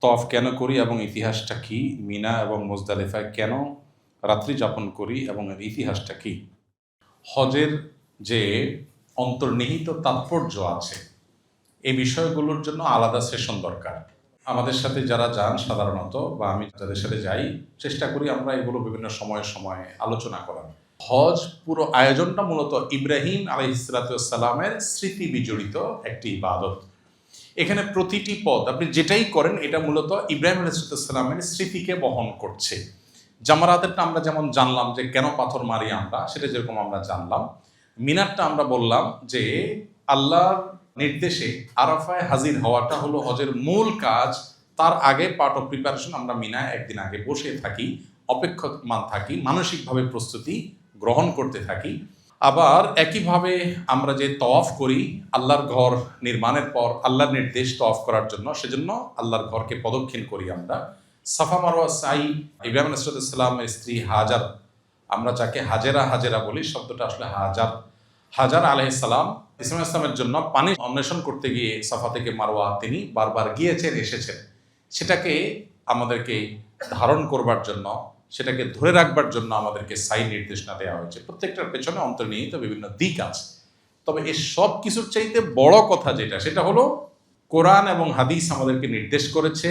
তওয়াফ কেন করি এবং ইতিহাসটা কি? মিনা এবং মুজদালিফায় কেন রাত্রি যাপন করি এবং এর ইতিহাসটা কি? হজের যে অন্তর্নিহিত তাৎপর্য আছে, এই বিষয়গুলোর জন্য আলাদা সেশন দরকার। আমাদের সাথে যারা যান সাধারণত, বা আমি যাদের সাথে যাই, চেষ্টা করি আমরা এগুলো বিভিন্ন সময়ে সময়ে আলোচনা করার। হজ পুরো আয়োজনটা মূলত ইব্রাহিম আলাইহিসসালামের স্মৃতি বিজড়িত একটি ইবাদত। এখানে প্রতিটি পদ আপনি যেটাই করেন এটা মূলত ইব্রাহিম আলাইহিসসালামের স্মৃতিকে বহন করছে। জামারাতেরটা আমরা যেমন জানলাম যে কেন পাথর মারি আমরা, সেটা যেরকম আমরা জানলাম। মিনারটা আমরা বললাম যে আল্লাহর নির্দেশে আরাফায় হাজির হওয়াটা হলো হজের মূল কাজ। তার আগে পার্ট অফ প্রিপারেশন আমরা মিনায় একদিন আগে বসে থাকি, অপেক্ষমান থাকি, মানসিকভাবে প্রস্তুতি গ্রহণ করতে থাকি। আবার একইভাবে আমরা যে তওয়াফ করি আল্লাহর ঘর নির্মাণের পর আল্লাহর নির্দেশ তওয়াফ করার জন্য, সেজন্য আল্লাহর ঘরকে প্রদক্ষিণ করি আমরা। সাফা মারওয়া সাই, ইব্রাহিম আলাইহিসসালামের স্ত্রী হাজার, আমরা যাকে হাজেরা বলি, শব্দটা আসলে হাজার আলাইহিসসালাম ইসলামের জন্য পানি অন্বেষণ করতে গিয়ে সাফা থেকে মারওয়া তিনি বারবার গিয়েছেন, এসেছেন। সেটাকে আমাদেরকে ধারণ করবার জন্য, সেটাকে ধরে রাখবার জন্য আমাদেরকে সাই নির্দেশনা দেওয়া হয়েছে। প্রত্যেকটার পেছনে অন্তর্নিহিত বিভিন্ন দিক আছে। তবে এই সব কিছুর চাইতে বড় কথা যেটা, সেটা হলো কোরআন এবং হাদিস আমাদেরকে নির্দেশ করেছে,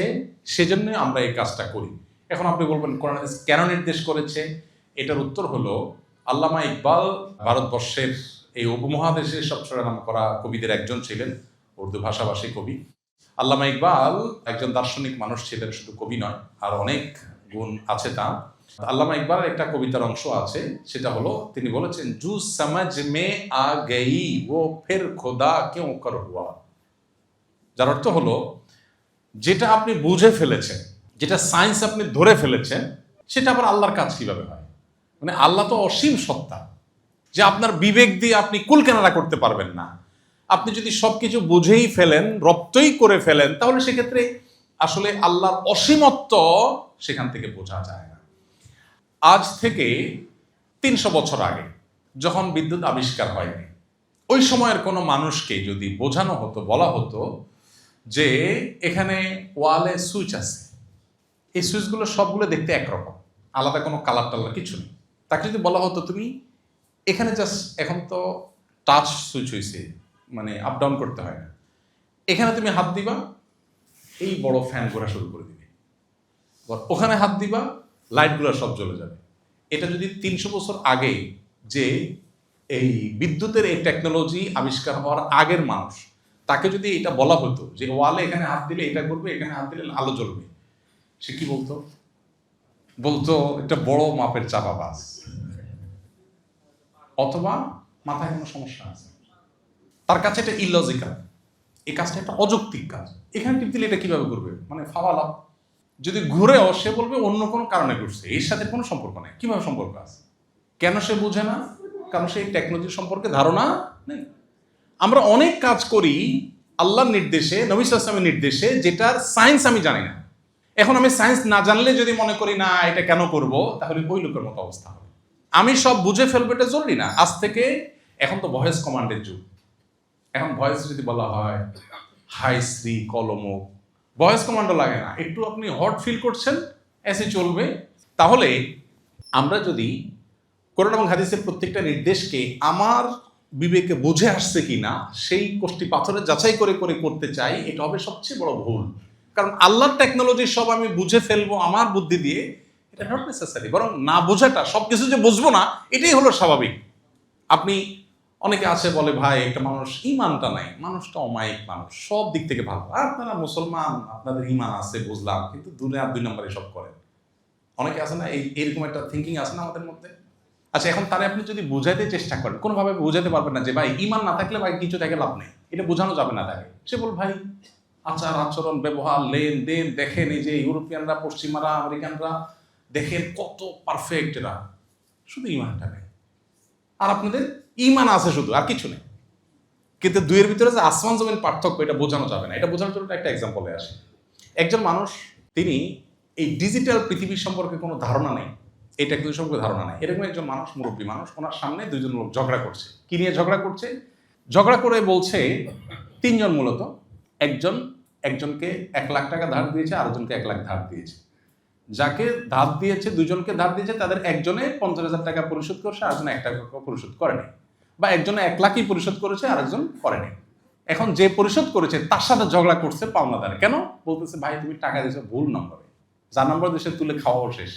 সেজন্যই আমরা এই কাজটা করি। এখন আপনি বলবেন কোরআন হাদিস কেন নির্দেশ করেছে? এটার উত্তর হলো, আল্লামা ইকবাল ভারতবর্ষের এই উপমহাদেশের সবচেয়ে নাম করা কবিদের একজন ছিলেন, উর্দু ভাষাভাষী কবি। আল্লামা ইকবাল একজন দার্শনিক মানুষ ছিলেন, শুধু কবি নয়, আর অনেক গুণ আছে তার। আল্লামা ইকবালের একটা কবিতার অংশ আছে, সেটা হলো তিনি বলেছেন, জু সমঝ মে আ গই ও ফির খোদা ক্যোं কর হুয়া। যার অর্থ হলো, যেটা আপনি বুঝে ফেলেছেন, যেটা সায়েন্স আপনি ধরে ফেলেছেন, সেটা আবার আল্লাহর কাজ কিভাবে হয়? মানে আল্লাহ তো অসীম সত্তা, যে আপনার বিবেক দিয়ে আপনি কুল কেনারা করতে পারবেন না। আপনি যদি সবকিছু বুঝেই ফেলেন, রপ্তই করে ফেলেন, তাহলে সেক্ষেত্রে আসলে আল্লাহর অসীমত্ব সেখান থেকে বোঝা যায় না। আজ থেকে ৩০০ বছর আগে যখন বিদ্যুৎ আবিষ্কার হয়নি, ওই সময়ের কোনো মানুষকে যদি বোঝানো হতো, বলা হতো যে এখানে ওয়ালে সুইচ আছে, এই সুইচগুলো সবগুলো দেখতে একরকম, আলাদা কোনো কালার টালার কিছু নেই, তাকে যদি বলা হতো তুমি এখানে জাস্ট, এখন তো টাচ সুইচ হয়েছে, মানে আপ ডাউন করতে হয় না, এখানে তুমি হাত দিবা, এই বড় ফ্যান ঘোরা শুরু করে দিবে, ওখানে হাত দিবা, লাইটগুলো সব জ্বলে যাবে। এটা যদি ৩০০ বছর আগে, যে এই বিদ্যুতের এই টেকনোলজি আবিষ্কার হওয়ার আগের মানুষ, তাকে যদি এটা বলা হতো যে ওয়ালে এখানে হাত দিলে এটা করবে, এখানে হাত দিলে আলো জ্বলবে, সে কি বলতো? বলতো একটা বড় মাপের চাপাবাজ, অথবা মাথায় কোনো সমস্যা আছে। তার কাছে এটা ইলজিক্যাল, এই কাজটা একটা অযৌক্তিক কাজ, এখানে টিপ দিলে এটা কিভাবে করবে, মানে ফাওয়ালা। যদি ঘুরেও সে বলবে অন্য কোনো কারণে ঘুরছে, এর সাথে কোনো সম্পর্ক নেই। কিভাবে সম্পর্ক আছে? কেন সে বুঝে না? কারণ সেই টেকনোলজি সম্পর্কে ধারণা নেই। আমরা অনেক কাজ করি আল্লাহর নির্দেশে, নবী সাল্লাল্লাহু আলাইহি ওয়াসাল্লামের নির্দেশে, যেটার সায়েন্স আমি জানি না। এখন আমি সায়েন্স না জানলে যদি মনে করি না এটা কেন করব, তাহলে ওই লোকের মতো অবস্থা হবে। আমি সব বুঝে ফেলবো, এটা জরুরি না। আজ থেকে, এখন তো ভয়েস কমান্ডের যুগ, এখন ভয়েস যদি বলা হয় হাই শ্রী কলমো, ভয়েস কমান্ডও লাগে না, একটু আপনি হট ফিল করছেন, এসে চলবে। তাহলে আমরা যদি কোরআন এবং হাদিসের প্রত্যেকটা নির্দেশকে আমার বিবেকে বুঝে আসছে কিনা সেই কোষ্টি পাথরে যাচাই করে করে করতে চাই, এটা হবে সবচেয়ে বড় ভুল। কারণ আল্লাহর টেকনোলজি সব আমি বুঝে ফেলবো আমার বুদ্ধি দিয়ে, এটা নট নেসেসারি। বরং না বোঝাটা, সবকিছু যে বুঝবো না, এটাই হলো স্বাভাবিক। আপনি, অনেকে আছে বলে ভাই একটা মানুষ ইমানটা নাই, মানুষটা অমায়িক মানুষ, সব দিক থেকে ভালো, আপনারা মুসলমান, আপনাদের ইমান আছে বুঝলাম, কিন্তু দুনিয়ার ২ নম্বরে সব করেন। অনেকে আছে না, এরকম একটা থিঙ্কিং আছে না আমাদের মধ্যে। আচ্ছা, এখন তারে আপনি যদি বুঝাইতে চেষ্টা করেন, কোনোভাবে বুঝাতে পারবেন না যে ভাই ইমান না থাকলে ভাই কিছু থেকে লাভ নেই, এটা বোঝানো যাবে না তাকে। সে বল ভাই আচার আচরণ ব্যবহার লেনদেন দেখেন, এই যে ইউরোপিয়ানরা, পশ্চিমারা, আমেরিকানরা দেখেন কত পারফেক্ট, এরা শুধু ইমানটা নেই, আর আপনাদের ইমান আছে শুধু, আর কিছু নেই। কিন্তু দুইয়ের ভিতরে যে আসমান জমিন পার্থক্য, এটা বোঝানো যাবে না। এটা বোঝানোর জন্য একটা এক্সাম্পলে আসে। একজন মানুষ, তিনি এই ডিজিটাল পৃথিবীর সম্পর্কে কোনো ধারণা নেই, এই টেকনোলজি সম্পর্কে ধারণা নেই, এরকম একজন মানুষ, মুরব্বী মানুষ, ওনার সামনে ২ জন লোক ঝগড়া করছে। কি নিয়ে ঝগড়া করছে? ঝগড়া করে বলছে ৩ জন মূলত, একজন একজনকে 1 লাখ টাকা ধার দিয়েছে, আরেকজনকে 1 লাখ ধার দিয়েছে। যাকে ধার দিয়েছে, দুজনকে ধার দিয়েছে, তাদের একজনে 50,000 টাকা পরিশোধ করছে, আরেকজনে 1 টাকা পরিশোধ করেনি, বা একজনে 1 লাখই পরিশোধ করেছে, আরেকজন করেনি। এখন যে পরিশোধ করেছে তার সাথে ঝগড়া করছে পাওনাদার। কেন? বলতেছে ভাই তুমি টাকা দিয়েছো ভুল নম্বরে, যার নম্বর দিয়েছে তুলে খাওয়াও শেষ।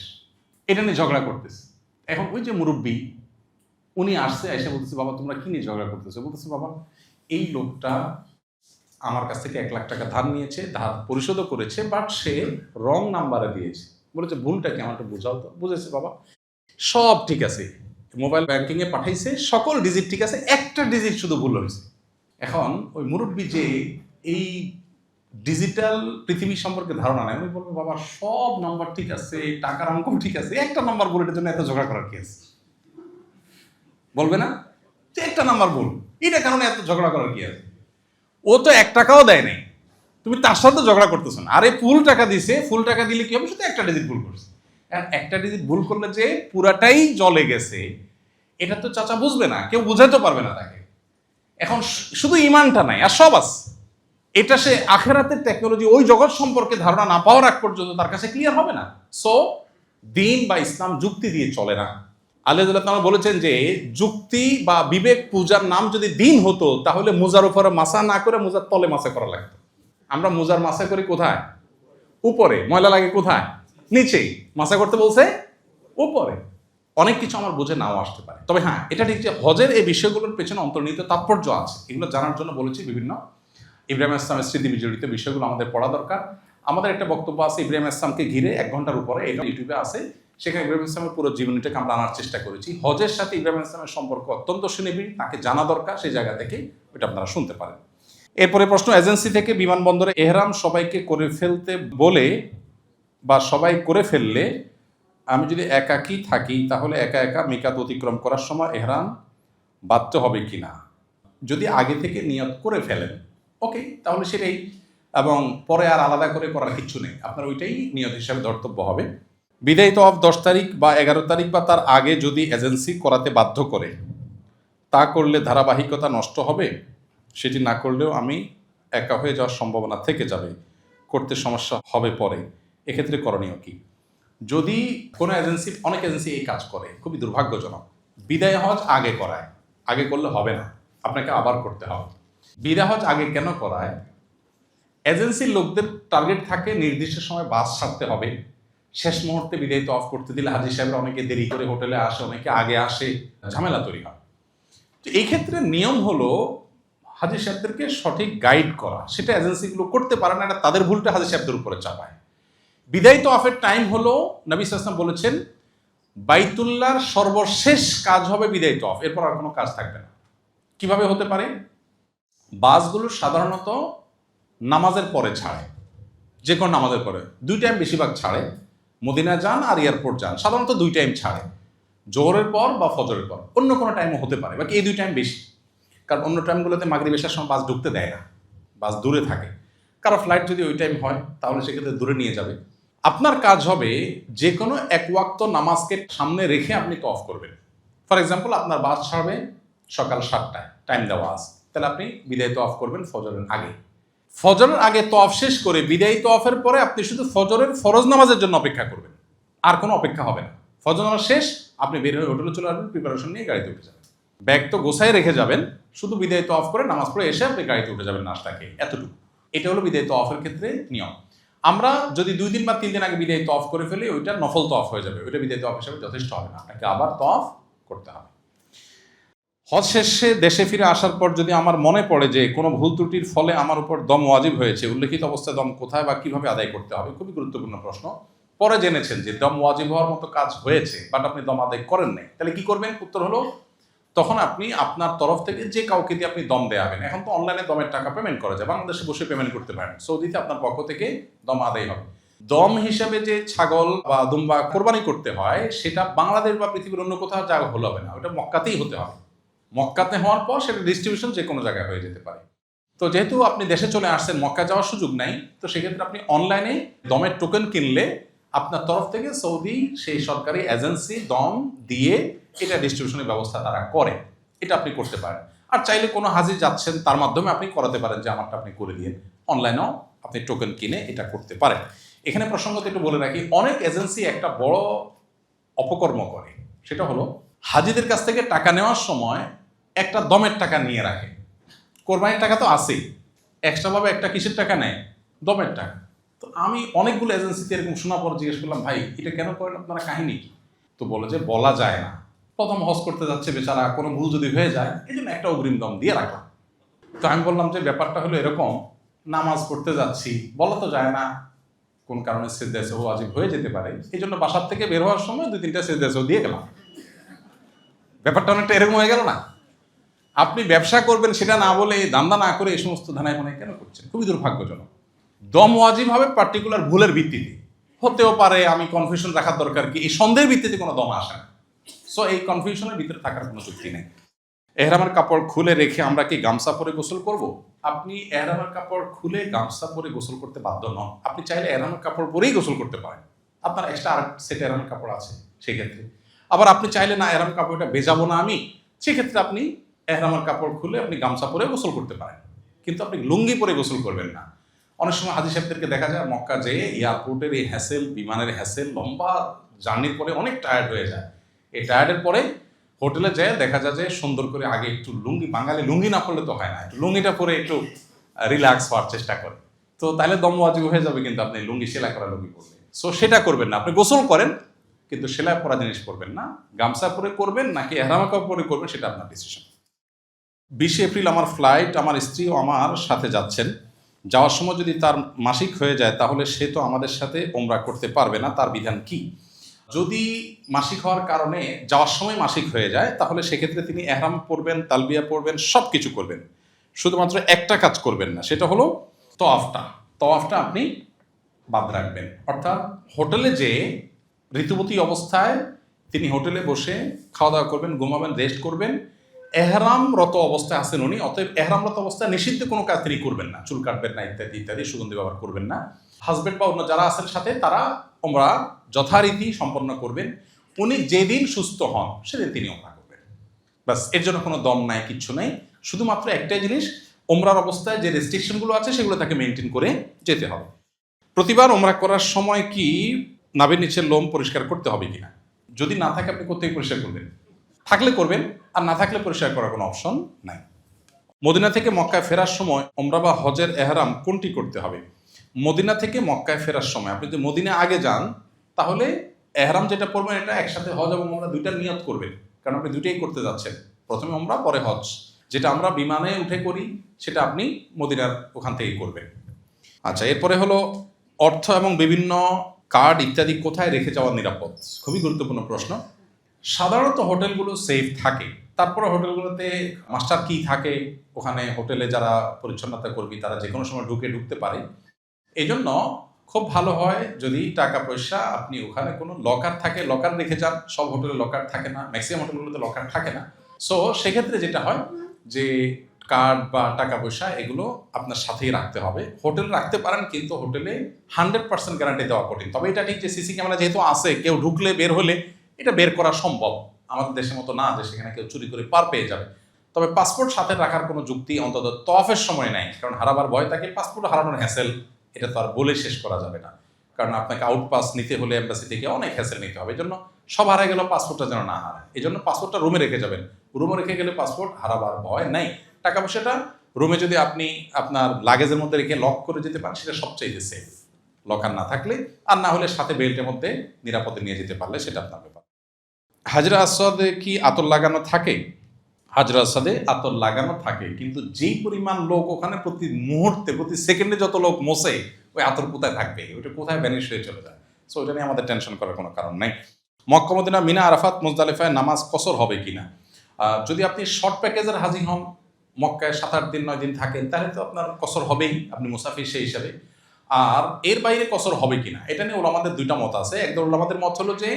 এটা নিয়ে ঝগড়া করতেছে। এখন ওই যে মুরব্বী উনি আসছে, এসে বলতেছে বাবা তোমরা কি নিয়ে ঝগড়া করতেছো? বলতেছে বাবা এই লোকটা আমার কাছ থেকে 1 লাখ টাকা ধার নিয়েছে, ধার পরিশোধও করেছে, বাট সে রং নাম্বারে দিয়েছে। বলেছে ভুলটা কি আমাকে বোঝাও তো। বুঝেছে বাবা, সব ঠিক আছে, মোবাইল ব্যাংকিং এ পাঠাইছে, সকল ডিজিট ঠিক আছে, একটা ডিজিট শুধু ভুল হয়েছে। এখন ওই মুরব্বী যে এই ডিজিটাল পৃথিবী সম্পর্কে ধারণা নেই, উনি বলবে বাবা সব নাম্বার ঠিক আছে, টাকার অঙ্ক ঠিক আছে, একটা নাম্বার ভুল, এটার জন্য এত ঝগড়া করার কি আছে? বলবে না যে একটা নাম্বার ভুল, এটা কারণে এত ঝগড়া করার কি আছে? ও তো 1 টাকাও দেয় নাই, তুমি তার সাথে ঝগড়া করতেছো না। আরে ফুল টাকা দিছে, ফুল টাকা দিলে কি হবে? শুধু একটা ডিজিট ভুল করছে। আর একটা ডিজিট ভুল করলে যে পুরাটাই জলে গেছে এটা তো চাচা বুঝবে না, কেউ বুঝাইতে পারবে না তাকে। এখন শুধু ইমানটা নাই, আর সব আছে। এটা সে আখেরাতের টেকনোলজি, ওই জগৎ সম্পর্কে ধারণা না পাওয়ার আগ পর্যন্ত তার কাছে ক্লিয়ার হবে না। সো দিন বা ইসলাম যুক্তি দিয়ে চলে না। আল্লাহ বলেছেন যে যুক্তি বা বিবেক পূজার নাম যদি দিন হতো, তাহলে মুজার উপরে মাসা না করে মুজার তলে মাসা করা লাগতো। আমরা মুজার মাসা করি কোথায়? উপরে। ময়লা লাগে কোথায়? নিচেই। মাসা করতে বলছে উপরে। অনেক কিছু আমার বুঝে নাও আসতে পারে, তবে হ্যাঁ এটা ঠিক যে হজের এই বিষয়গুলোর পেছনে অন্তর্নিহিত তাৎপর্য আছে। এগুলো জানার জন্য বলেছি বিভিন্ন ইব্রাহিম ইসলামের স্মৃতি বিজড়িত বিষয়গুলো আমাদের পড়া দরকার। আমাদের একটা বক্তব্য আছে ইব্রাহিম ইসলামকে ঘিরে 1 ঘন্টার উপরে, এটা ইউটিউবে আছে। সেখানে ইব্রাহিম ইসলামের পুরো জীবনীটাকে আমরা আনার চেষ্টা করেছি। হজের সাথে ইব্রাহিম ইসলামের সম্পর্ক অত্যন্ত সুনিবিড়, তাকে জানা দরকার, সেই জায়গা থেকে ওইটা আপনারা শুনতে পারেন। এরপরে প্রশ্ন, এজেন্সি থেকে বিমানবন্দরে এহরাম সবাইকে করে ফেলতে বলে বা সবাই করে ফেললে আমি যদি একাকী থাকি তাহলে একা একা মিকাত অতিক্রম করার সময় এহরাম বাঁধতে হবে কিনা? যদি আগে থেকে নিয়ত করে ফেলেন ওকে, তাহলে সেটাই, এবং পরে আর আলাদা করে করার কিছু নেই, আপনার ওইটাই নিয়ত হিসাবে ধর্তব্য হবে। বিদায়ী তওয়াফ 10 তারিখ বা 11 তারিখ বা তার আগে যদি এজেন্সি করাতে বাধ্য করে, তা করলে ধারাবাহিকতা নষ্ট হবে? সেটি না করলেও আমি একা হয়ে যাওয়ার সম্ভাবনা থেকে যাবে, করতে সমস্যা হবে পরে, এক্ষেত্রে করণীয় কি? যদি কোনো এজেন্সি, অনেক এজেন্সি এই কাজ করে, খুবই দুর্ভাগ্যজনক, বিদায় হজ আগে করায়। আগে করলে হবে না, আপনাকে আবার করতে হবে। বিদায় হজ আগে কেন করায়? এজেন্সির লোকদের টার্গেট থাকে নির্দিষ্ট সময় বাস ছাড়তে হবে, শেষ মুহূর্তে বিদায় তওয়াফ করতে দিলে হাজী সাহেবরা অনেকে দেরি করে হোটেলে আসে, অনেকে আগে আসে, ঝামেলা তৈরি হয়। তো এই ক্ষেত্রে নিয়ম হলো হাজী সাহেবদেরকে সঠিক গাইড করা, সেটা এজেন্সিগুলো করতে পারে না, এটা তাদের ভুলটা হাজী সাহেবদের উপরে চাপায়। বিদায়ী তওয়াফের টাইম হলো, নবী সাল্লাল্লাহু আলাইহি ওয়াসাল্লাম বলেছেন বাইতুল্লাহর সর্বশেষ কাজ হবে বিদায়ী তওয়াফ, এরপর আর কোনো কাজ থাকবে না। কিভাবে হতে পারে? বাসগুলো সাধারণত নামাজের পরে ছাড়ে, যে কোনো নামাজের পরে 2 টাইম বেশিরভাগ ছাড়ে। মদিনা যান আর এয়ারপোর্ট যান, সাধারণত 2 টাইম ছাড়ে, জোহরের পর বা ফজরের পর। অন্য কোনো টাইমও হতে পারে, বাকি এই 2 টাইম বেশি, কারণ অন্য টাইমগুলোতে মাগরিব এশার সময় বাস ঢুকতে দেয় না, বাস দূরে থাকে। কারো ফ্লাইট যদি ওই টাইম হয় তাহলে সেক্ষেত্রে দূরে নিয়ে যাবে। আপনার কাজ হবে যে কোনো 1 ওয়াক্ত নামাজকে সামনে রেখে আপনি তওয়াফ করবেন। ফর এক্সাম্পল আপনার বাস ছাড়বে সকাল 7টায়, টাইম দেওয়া আছে, তাহলে আপনি বিদায়ী তওয়াফ করবেন ফজরের আগে। ফজরের আগে তওয়াফ শেষ করে বিদায়ী তওয়াফের পরে আপনি শুধু ফজরের ফরজ নামাজের জন্য অপেক্ষা করবেন, আর কোনো অপেক্ষা হবে না। ফজর নামাজ শেষ, আপনি বের হয়ে হোটেলে চলে আসবেন, প্রিপারেশন নিয়ে গাড়িতে উঠে যাবেন, ব্যাগ তো গোছায় রেখে যাবেন, শুধু বিদায়ী তওয়াফ করে নামাজ পড়ে এসে আপনি গাড়িতে উঠে যাবেন নাস্তা খেয়ে, এতটুকু। এটা হলো বিদায়ী তওয়াফের ক্ষেত্রে নিয়ম। আমরা যদি 2 দিন বা 3 দিন আগে বিদায়ী তওয়াফ করে ফেলি, ওইটা নফল তওয়াফ হয়ে যাবে, ওইটা বিদায়ী তওয়াফ হিসেবে যথেষ্ট হবে না, আপনাকে আবার তওয়াফ করতে হবে। হজ শেষে দেশে ফিরে আসার পর যদি আমার মনে পড়ে যে কোনো ভুল ত্রুটির ফলে আমার উপর দম ওয়াজিব হয়েছে, উল্লেখিত অবস্থায় দম কোথায় বা কিভাবে আদায় করতে হবে? খুবই গুরুত্বপূর্ণ প্রশ্ন। পরে জেনেছেন যে দম ওয়াজিব হওয়ার মতো কাজ হয়েছে, বাট আপনি দম আদায় করেন নাই, তাহলে কি করবেন? উত্তর হলো তখন আপনি আপনার তরফ থেকে যে কাউকে দিয়ে আপনি দম দেওয়াবেন। এখন তো অনলাইনে দমের টাকা পেমেন্ট করা যায়, বাংলাদেশে বসে পেমেন্ট করতে পারেন, সৌদিতে আপনার পক্ষ থেকে দম আদায় হবে। দম হিসাবে যে ছাগল বা দুম্বা কোরবানি করতে হয়, সেটা বাংলাদেশ বা পৃথিবীর অন্য কোথাও যা হলো হবে না, ওটা মক্কাতেই হতে হবে। মক্কাতে হওয়ার পর সেটা ডিস্ট্রিবিউশন যে কোনো জায়গায় হয়ে যেতে পারে। তো যেহেতু আপনি দেশে চলে আসছেন, মক্কা যাওয়ার সুযোগ নাই, তো সেক্ষেত্রে আপনি অনলাইনে দমের টোকেন কিনলে আপনার তরফ থেকে সৌদি সেই সরকারি এজেন্সি দম দিয়ে এটা ডিস্ট্রিবিউশনের ব্যবস্থা তারা করে, এটা আপনি করতে পারেন। আর চাইলে কোনো হাজি যাচ্ছেন তার মাধ্যমে আপনি করাতে পারেন যে আমারটা আপনি করে দিয়ে, অনলাইনেও আপনি টোকেন কিনে এটা করতে পারেন। এখানে প্রসঙ্গত একটু বলে রাখি, অনেক এজেন্সি একটা বড় অপকর্ম করে, সেটা হলো হাজিদের কাছ থেকে টাকা নেওয়ার সময় একটা দমের টাকা নিয়ে রাখে। কোরবানির টাকা তো আছেই, এক্সট্রাভাবে একটা কিসের টাকা নেয়? দমের টাকা। তো আমি অনেকগুলো এজেন্সিতে এরকম শোনার পর জিজ্ঞেস করলাম, ভাই এটা কেন করেন আপনারা, কাহিনী কি? তো বলে যে বলা যায় না, প্রথম হজ করতে যাচ্ছে বেচারা, কোনো ভুল যদি হয়ে যায় এই জন্য একটা অগ্রিম দম দিয়ে রাখলাম। তো আমি বললাম যে ব্যাপারটা হলো এরকম, নামাজ পড়তে যাচ্ছি, বলা তো যায় না কোন কারণে সেজদা সাহু ওয়াজিব হয়ে যেতে পারে, এই জন্য বাসার থেকে বের হওয়ার সময় 2-3টা সেজদা সাহু দিয়ে গেলাম। ব্যাপারটা অনেকটা এরকম হয়ে গেল না? আপনি ব্যবসা করবেন সেটা না বলে, দান্দা না করে এই সমস্ত ধানায় মনে কেন করছেন? খুবই দুর্ভাগ্যজনক। দম ওয়াজিব হবে পার্টিকুলার ভুলের ভিত্তিতে, হতেও পারে আমি কনফিউশন রাখার দরকার কি, এই সন্দেহের ভিত্তিতে কোনো দম আসে না। সো এই কনফিউশনের ভিতরে থাকার কোনো যুক্তি নেই। এহরামের কাপড় খুলে রেখে আমরা কি গামছা পরে গোসল করব? আপনি এহরামের কাপড় খুলে গামছা পরে গোসল করতে বাধ্য নন। আপনি চাইলে এহরামের কাপড় পরেই গোসল করতে পারেন, আপনার এক্সট্রা আর সেট এহরামের কাপড় আছে সেক্ষেত্রে। আবার আপনি চাইলে না এহরামের কাপড়টা ভেজাবো না আমি, সেক্ষেত্রে আপনি এহরামের কাপড় খুলে আপনি গামছা পরে গোসল করতে পারেন, কিন্তু আপনি লুঙ্গি পরে গোসল করবেন না। অনেক সময় হাজি সাহেবদেরকে দেখা যায় মক্কা যেয়ে এয়ারপোর্টের এই হ্যাসেল, বিমানের হ্যাসেল, লম্বা জার্নির পরে অনেক টায়ার্ড হয়ে যায়। এই টায়ার্ডের পরে হোটেলে যেয়ে দেখা যায় যে সুন্দর করে আগে একটু লুঙ্গি, বাঙালি লুঙ্গি না পড়লে তো হয় না, একটু লুঙ্গিটা পরে একটু রিল্যাক্স হওয়ার চেষ্টা করে। তো তাহলে দম ওয়াজিব হয়ে যাবে, কিন্তু আপনি লুঙ্গি সেলাই করা লুঙ্গি পরলে। সো সেটা করবেন না, আপনি গোসল করেন কিন্তু সেলাই করা জিনিস করবেন না। গামছা পরে করবেন নাকি এহরাম কাপড় পরে করবেন সেটা আপনার ডিসিশন। 20 এপ্রিল আমার ফ্লাইট, আমার স্ত্রীও আমার সাথে যাচ্ছেন। যাওয়ার সময় যদি তার মাসিক হয়ে যায় তাহলে সে তো আমাদের সাথে ওমরা করতে পারবে না, তার বিধান কি? যদি মাসিক হওয়ার কারণে যাওয়ার সময় মাসিক হয়ে যায় তাহলে সেক্ষেত্রে তিনি এহরাম পরবেন, তালবিয়া পরবেন, সব কিছু করবেন, শুধুমাত্র একটা কাজ করবেন না, সেটা হলো তওয়াফটা আপনি বাদ রাখবেন। অর্থাৎ হোটেলে যে ঋতুবতী অবস্থায় তিনি হোটেলে বসে খাওয়া দাওয়া করবেন, ঘুমাবেন, রেস্ট করবেন, এহরামরত অবস্থায় আছেন উনি, অতএব এহরামরত অবস্থায় নিষিদ্ধ কোনো কাজ তিনি করবেন না, চুল কাটবেন না ইত্যাদি ইত্যাদি, সুগন্ধি ব্যবহার করবেন না। হাজবেন্ড বা অন্য যারা আছেন সাথে তারা ওমরা যথারীতি সম্পন্ন করবেন। উনি যেদিন সুস্থ হন সেদিন তিনি ওমরা করবেন, বাস। এর জন্য কোনো দম নাই, কিচ্ছু নাই, শুধুমাত্র একটাই জিনিস, ওমরার অবস্থায় যে রেস্ট্রিকশনগুলো আছে সেগুলো তাকে মেনটেন করে যেতে হবে। প্রতিবার ওমরা করার সময় কি নাভির নিচের লোম পরিষ্কার করতে হবে কিনা? যদি না থাকে আপনি কোথায় পরিষ্কার করবেন? থাকলে করবেন, আর না থাকলে পরিষ্কার করার কোনো অপশন নাই। মদিনা থেকে মক্কায় ফেরার সময় ওমরা বা হজের এহরাম কোনটি করতে হবে? মদিনা থেকে মক্কায় ফেরার সময় আপনি যদি মদিনা আগে যান তাহলে এহরাম যেটা পড়বেন এটা একসাথে হজ এবং ওমরা দুইটা নিয়ত করবেন, কারণ আপনি দুইটাই করতে যাচ্ছেন, প্রথমে ওমরা পরে হজ। যেটা আমরা বিমানে উঠে করি সেটা আপনি মদিনার ওখান থেকেই করবেন। আচ্ছা, এরপরে হলো অর্থ এবং বিভিন্ন কার্ড ইত্যাদি কোথায় রেখে যাওয়া নিরাপদ? খুবই গুরুত্বপূর্ণ প্রশ্ন। সাধারণত হোটেলগুলো সেফ থাকে, তারপরে হোটেলগুলোতে মাস্টার কি থাকে, ওখানে হোটেলে যারা পরিচ্ছন্নতা কর্মী তারা যে কোনো সময় ঢুকতে পারে। এই জন্য খুব ভালো হয় যদি টাকা পয়সা আপনি ওখানে কোনো লকার থাকে, লকার রেখে যান। সব হোটেলে লকার থাকে না, ম্যাক্সিমাম হোটেলগুলোতে লকার থাকে না। সো সেক্ষেত্রে যেটা হয় যে কার্ড বা টাকা পয়সা এগুলো আপনার সাথেই রাখতে হবে। হোটেল রাখতে পারেন কিন্তু হোটেলে 100% গ্যারান্টি দেওয়া কঠিন। তবে এটা ঠিক যে সিসি ক্যামেরা যেহেতু আছে, কেউ ঢুকলে বের হলে এটা বের করা সম্ভব। আমাদের দেশের মতো না যে সেখানে কেউ চুরি করে পার পেয়ে যাবে। তবে পাসপোর্ট সাথে রাখার কোনো যুক্তি অন্তত তওয়াফের সময় নাই, কারণ হারাবার ভয় থাকে। পাসপোর্ট হারানোর হ্যাসেল এটা তো আর বলে শেষ করা যাবে না, কারণ আপনাকে আউটপাস নিতে হলে এম্বাসি থেকে অনেক হ্যাসেল নিতে হবে। এই জন্য সব হারাই গেল, পাসপোর্টটা যেন না হারায়, এই জন্য পাসপোর্টটা রুমে রেখে যাবেন। রুমে রেখে গেলে পাসপোর্ট হারাবার ভয় নাই। টাকা পয়সাটা রুমে যদি আপনি আপনার লাগেজের মধ্যে রেখে লক করে যেতে পারেন সেটা সবচেয়ে সেফ, লকার না থাকলে। আর না হলে সাথে বেল্টের মধ্যে নিরাপদে নিয়ে যেতে পারলে সেটা আপনার ব্যাপার। হাজরা আসওয়াদে কি আতর লাগানো থাকে? হাজরা আসওয়াদে আতর লাগানো থাকে, কিন্তু যেই পরিমাণ লোক ওখানে প্রতি মুহূর্তে প্রতি সেকেন্ডে যত লোক মোছে, ওই আতর কোথায় থাকবে, ওইটা কোথায় ভ্যানিশ হয়ে চলে যায়। সো ওইটা নিয়ে আমাদের টেনশন করার কোনো কারণ নেই। মক্কা মদিনা মিনা আরাফাত মুজদালিফায় নামাজ কসর হবে কিনা? যদি আপনি শর্ট প্যাকেজের হাজি হন, মক্কায় 7-8 দিন 9 দিন থাকেন, তাহলে তো আপনার কসর হবেই, আপনি মুসাফির সেই হিসাবে। আর এর বাইরে কসর হবে কিনা এটা নিয়ে ওলামাদের দুইটা মত আছে। একদল ওলামাদের মত হলো যে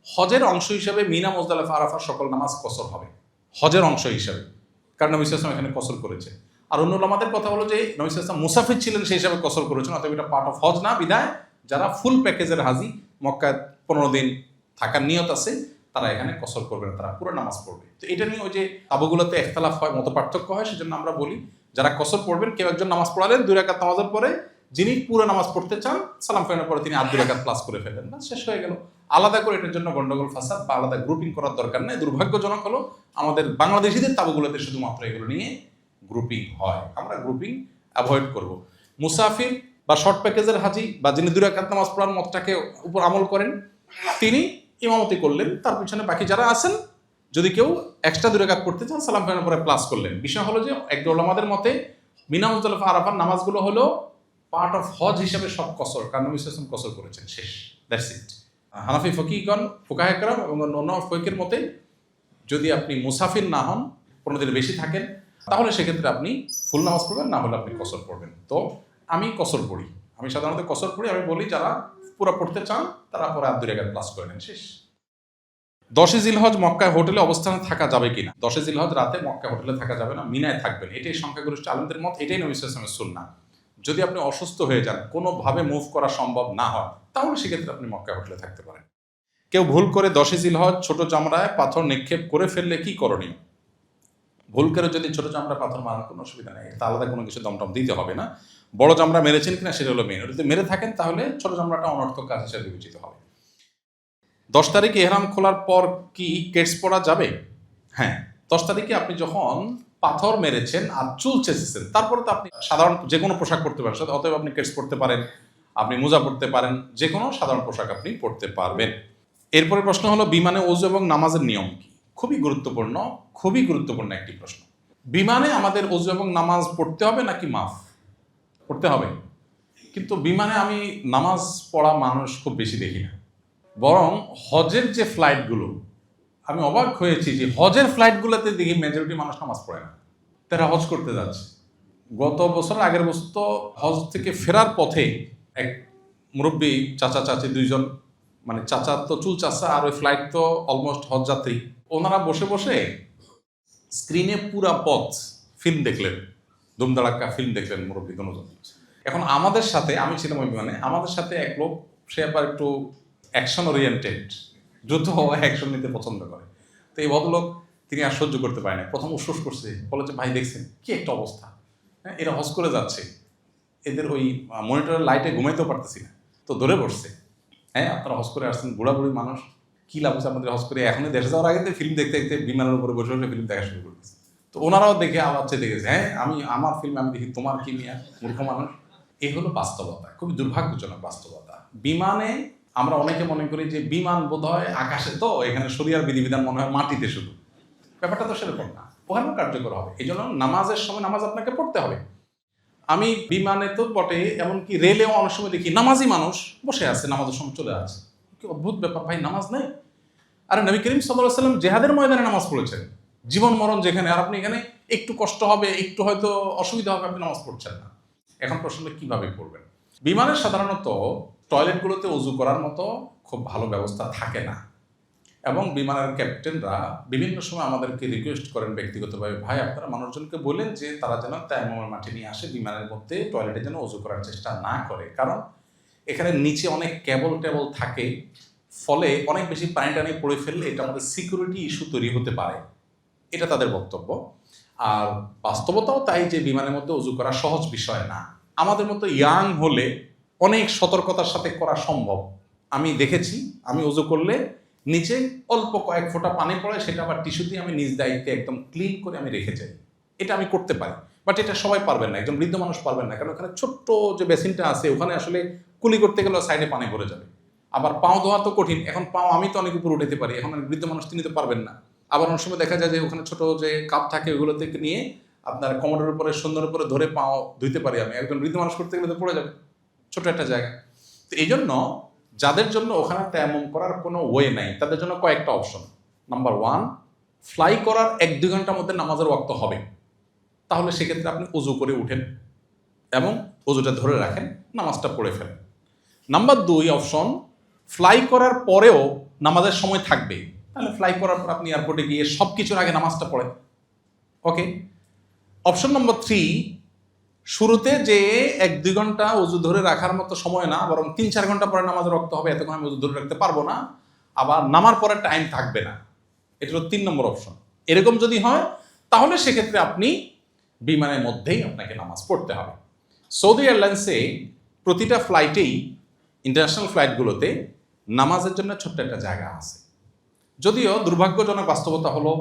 হজের অংশ হিসাবে মিনা মুজদালিফা আরাফার সকল নামাজ কসর হবে, হজের অংশ হিসাবে, কারণ নবী সাল্লাল্লাহু আলাইহি ওয়াসাল্লাম এখানে কসর করেছে। আর অন্য ওলামাদের কথা হলো যে নবী সাল্লাল্লাহু আলাইহি ওয়াসাল্লাম মুসাফির ছিলেন সেই হিসাবে কসর করেছেন, অতএব এটা পার্ট অফ হজ না। বিধায় যারা ফুল প্যাকেজের হাজি, মক্কায় 15 দিন থাকার নিয়ত আছে, তারা এখানে কসর করবে না, তারা পুরো নামাজ পড়বে। তো এটা নিয়ে ওই যে তাবুগুলোতে ইখতিলাফ হয়, মত পার্থক্য হয়, সেজন্য আমরা বলি যারা কসর পড়বেন কেউ একজন নামাজ পড়ালেন, 2 রাকাত নামাজের পরে যিনি পুরো নামাজ পড়তে চান সালাম ফেরানোর পরে তিনি 2 রাকাত প্লাস করে ফেলেন, না শেষ হয়ে গেল। আলাদা করে এটার জন্য গন্ডগোল ফাসাদ বা আলাদা গ্রুপিং করার দরকার নেই। দুর্ভাগ্যজনক হলো আমাদের বাংলাদেশিদের তাবুগুলোতে শুধুমাত্র এগুলো নিয়ে গ্রুপিং হয়। আমরা গ্রুপিং অ্যাভয়েড করব। মুসাফির বা শর্ট প্যাকেজের হাজি বা যিনি 2 রাকাত নামাজ পড়ার মতটাকে উপর আমল করেন, তিনি ইমামতি করলেন, তার পিছনে বাকি যারা আছেন যদি কেউ এক্সট্রা 2 রাকাত পড়তে চান সালাম ফেরানোর পরে প্লাস করলেন। বিষয় হলো যে একদল ওলামাদের মতে মিনা মুজদালিফা আরাফার নামাজগুলো হলো পার্ট অফ হজ হিসাবে সব কসর, কারণ নবী সাল্লাল্লাহু আলাইহি ওয়াসাল্লাম কসর করেছেন, শেষ, দ্যাটস ইট। হানাফি ফকিহগণ, ফুকাহে কেরাম এবং অন্য ফকিহের মতে যদি আপনি মুসাফির না হন, 15 দিনের বেশি থাকেন, তাহলে সেক্ষেত্রে আপনি ফুল নামাজ পড়বেন, না হলে আপনি কসর পড়বেন। তো আমি কসর পড়ি, আমি সাধারণত কসর পড়ি। আমি বলি যারা পুরো পড়তে চান তারা পরে 2 রাকাত প্লাস করে নেন, শেষ। 10 জিলহজ মক্কায় হোটেলে অবস্থানে থাকা যাবে কিনা? 10 জিলহজ রাতে মক্কা হোটেলে থাকা যাবে না, মিনায় থাকবেন, এটাই সংখ্যাগরিষ্ঠ আলেমদের মত, এটাই নবী সাল্লাল্লাহু আলাইহি ওয়াসাল্লামের সুন্নাহ। যদি আপনি অসুস্থ হয়ে যান, কোনোভাবে মুভ করা সম্ভব না হয়, তাহলে সেক্ষেত্রে আপনি মক্কা হোটেলে থাকতে পারেন। কেউ ভুল করে 10 জিলহজ ছোট চামড়ায় পাথর নিক্ষেপ করে ফেললে কি করণীয়? ভুল করে যদি ছোট চামড়া পাথর মারার কোনো অসুবিধা নেই, তা আলাদা কোনো কিছু দমটম দিতে হবে না। বড় চামড়া মেরেছেন কিনা সেটা হলো মেন। যদি মেরে থাকেন তাহলে ছোট চামড়াটা অনর্থক কাজ হিসেবে বিবেচিত হবে। 10 তারিখে ইহরাম খোলার পর কি কেটস পরা যাবে? হ্যাঁ, 10 তারিখে আপনি যখন পাথর মেরেছেন আর চুল চেঁচেছেন, তারপরে তো আপনি সাধারণ যে কোনো পোশাক পরতে পারেন, অতএব আপনি কেটস পরতে পারেন, আপনি মোজা পরতে পারেন, যে কোনো সাধারণ পোশাক আপনি পরতে পারবেন। এরপরে প্রশ্ন হলো বিমানে ওযু এবং নামাজের নিয়ম কি? খুবই গুরুত্বপূর্ণ একটি প্রশ্ন। বিমানে আমাদের ওযু এবং নামাজ পড়তে হবে নাকি মাফ? পড়তে হবে, কিন্তু বিমানে আমি নামাজ পড়া মানুষ খুব বেশি দেখি না। বরং হজের যে ফ্লাইটগুলো, আমি অবাক হয়েছি যে হজের ফ্লাইটগুলোতে দেখি মেজরিটি মানুষ নামাজ পড়ে না, তারা হজ করতে যাচ্ছে। গত বছর আগের বছর তো হজ থেকে ফেরার পথে এক মুরব্বী চাচা চাচি দুইজন, মানে চাচা তো চুল চাচা আর ওই ফ্লাইট তো অলমোস্ট হজ যাত্রী, ওনারা বসে বসে স্ক্রিনে পুরা পথ ফিল্ম দেখলেন, ধুমধাড়াক্কা ফিল্ম দেখলেন মুরব্বী দুজন। এখন আমাদের সাথে, আমি ছিলাম ওই বিমানে, আমাদের সাথে এক লোক, সে আবার একটু অ্যাকশন ওরিয়েন্টেড, যুদ্ধ হওয়া অ্যাকশন নিতে পছন্দ করে। তো এই ভদ্রলোক তিনি আর সহ্য করতে পারেন না, প্রথম উৎসুস করছে, বলে যে ভাই দেখছেন কি একটা অবস্থা, হ্যাঁ এরা হজ করে যাচ্ছে, এদের ওই মনিটরের লাইটে ঘুমাইতেও পারতেছি না, তো ধরে বসছে, হ্যাঁ আপনারা হজ করে আসছেন, বুড়া বুড়ি মানুষ, কী লাভ হচ্ছে আমাদের হজ করে, এখনই দেশে যাওয়ার আগে ফিল্ম দেখতে দেখতে বিমানের উপরে বসে বসে ফিল্ম দেখা শুরু করতেছে। তো ওনারাও দেখে আবার চেয়ে দেখেছে, হ্যাঁ আমার ফিল্ম আমি দেখি, তোমার কি মিয়া মূর্খ মানুষ। এই হলো বাস্তবতা, খুবই দুর্ভাগ্যজনক বাস্তবতা। বিমানে আমরা অনেকে মনে করি যে বিমান বোধ হয় আকাশে, তো এখানে শরিয়ার বিধিবিধান মনে হয় মাটিতে শুধু, ব্যাপারটা তো সেরকম না, ওখানেও কার্যকর হবে। এই জন্য নামাজের সময় নামাজ আপনাকে পড়তে হবে। আমি বিমানে তো বটে, এমনকি রেলেও অনেক সময় দেখি নামাজি মানুষ বসে আছে, নামাজের সময় চলে আছে, কি অদ্ভুত ব্যাপার, ভাই নামাজ নেই? আরে নবী করিম সাল্লাল্লাহু আলাইহি ওয়াসাল্লাম জেহাদের ময়দানে নামাজ পড়েছেন, জীবন মরণ যেখানে, আর আপনি এখানে একটু কষ্ট হবে, একটু হয়তো অসুবিধা হবে, আপনি নামাজ পড়ছেন না। এখন প্রশ্ন কিভাবে পড়বেন? বিমানে সাধারণত টয়লেটগুলোতে ওযু করার মতো খুব ভালো ব্যবস্থা থাকে না, এবং বিমানের ক্যাপ্টেনরা বিভিন্ন সময় আমাদেরকে রিকোয়েস্ট করেন ব্যক্তিগতভাবে, ভাই আপনারা মানুষজনকে বলেন যে তারা যেন তায়াম্মুমের মাটি নিয়ে আসে, বিমানের মধ্যে টয়লেটে যেন ওযু করার চেষ্টা না করে, কারণ এখানে নিচে অনেক কেবল টেবল থাকে, ফলে অনেক বেশি পানি টানি পড়ে ফেললে এটা আমাদের সিকিউরিটি ইস্যু তৈরি হতে পারে, এটা তাদের বক্তব্য। আর বাস্তবতাও তাই যে বিমানের মধ্যে ওযু করা সহজ বিষয় না। আমাদের মতো ইয়াং হলে অনেক সতর্কতার সাথে করা সম্ভব। আমি দেখেছি, আমি ওযু করলে নিচে অল্প কয়েক ফোঁটা পানি পড়ে, সেটা আবার টিস্যু দিয়ে আমি নিজ দায়িত্বে একদম ক্লিন করে আমি রেখে যাই, এটা আমি করতে পারি। বাট এটা সবাই পারবেন না, একজন বৃদ্ধ মানুষ পারবেন না, কারণ ওখানে ছোট্ট যে বেসিনটা আছে ওখানে আসলে কুলি করতে গেলেও সাইডে পানি ভরে যাবে। আবার পাও ধোয়া তো কঠিন, এখন পাও আমি তো অনেক উপর উঠাতে পারি, এখন বৃদ্ধ মানুষ তিনি তো পারবেন না। আবার অনেক সময় দেখা যায় যে ওখানে ছোট যে কাপ থাকে ওগুলো থেকে নিয়ে আপনার কোমরের উপরে সুন্দর উপরে ধরে পাও ধুইতে পারি আমি, একজন বৃদ্ধ মানুষ করতে গেলে তো পড়ে যাবে, ছোট একটা জায়গা। তো এই জন্য যাদের জন্য ওখানে তায়াম্মুম করার কোনো ওয়ে নাই, তাদের জন্য কয়েকটা অপশন। নাম্বার 1, ফ্লাই করার 1-2 ঘন্টার মধ্যে নামাজের ওয়াক্ত হবে, তাহলে সেক্ষেত্রে আপনি ওযু করে উঠেন এবং ওযুটা ধরে রাখেন, নামাজটা পড়ে ফেলেন। নাম্বার 2 অপশন, ফ্লাই করার পরেও নামাজের সময় থাকবে, তাহলে ফ্লাই করার পর আপনি এয়ারপোর্টে গিয়ে সব কিছুর আগে নামাজটা পড়েন, ওকে। অপশন নম্বর 3, শুরুতে যে 1-2 ঘন্টা ওযু ধরে রাখার মতো সময় না, বরং 3-4 ঘন্টা পরে নামাজের ওয়াক্ত হবে, এতক্ষণ আমি ওযু ধরে রাখতে পারবো না, আবার নামার পরে টাইম থাকবে না, এটা হলো 3 নম্বর অপশন। এরকম যদি হয় তাহলে সেক্ষেত্রে আপনি বিমানের মধ্যেই আপনাকে নামাজ পড়তে হবে। সৌদি এয়ারলাইন্সে প্রতিটা ফ্লাইটেই ইন্টারন্যাশনাল ফ্লাইটগুলোতে নামাজের জন্য ছোট্ট একটা জায়গা আছে। যদিও দুর্ভাগ্যজনক বাস্তবতা হলো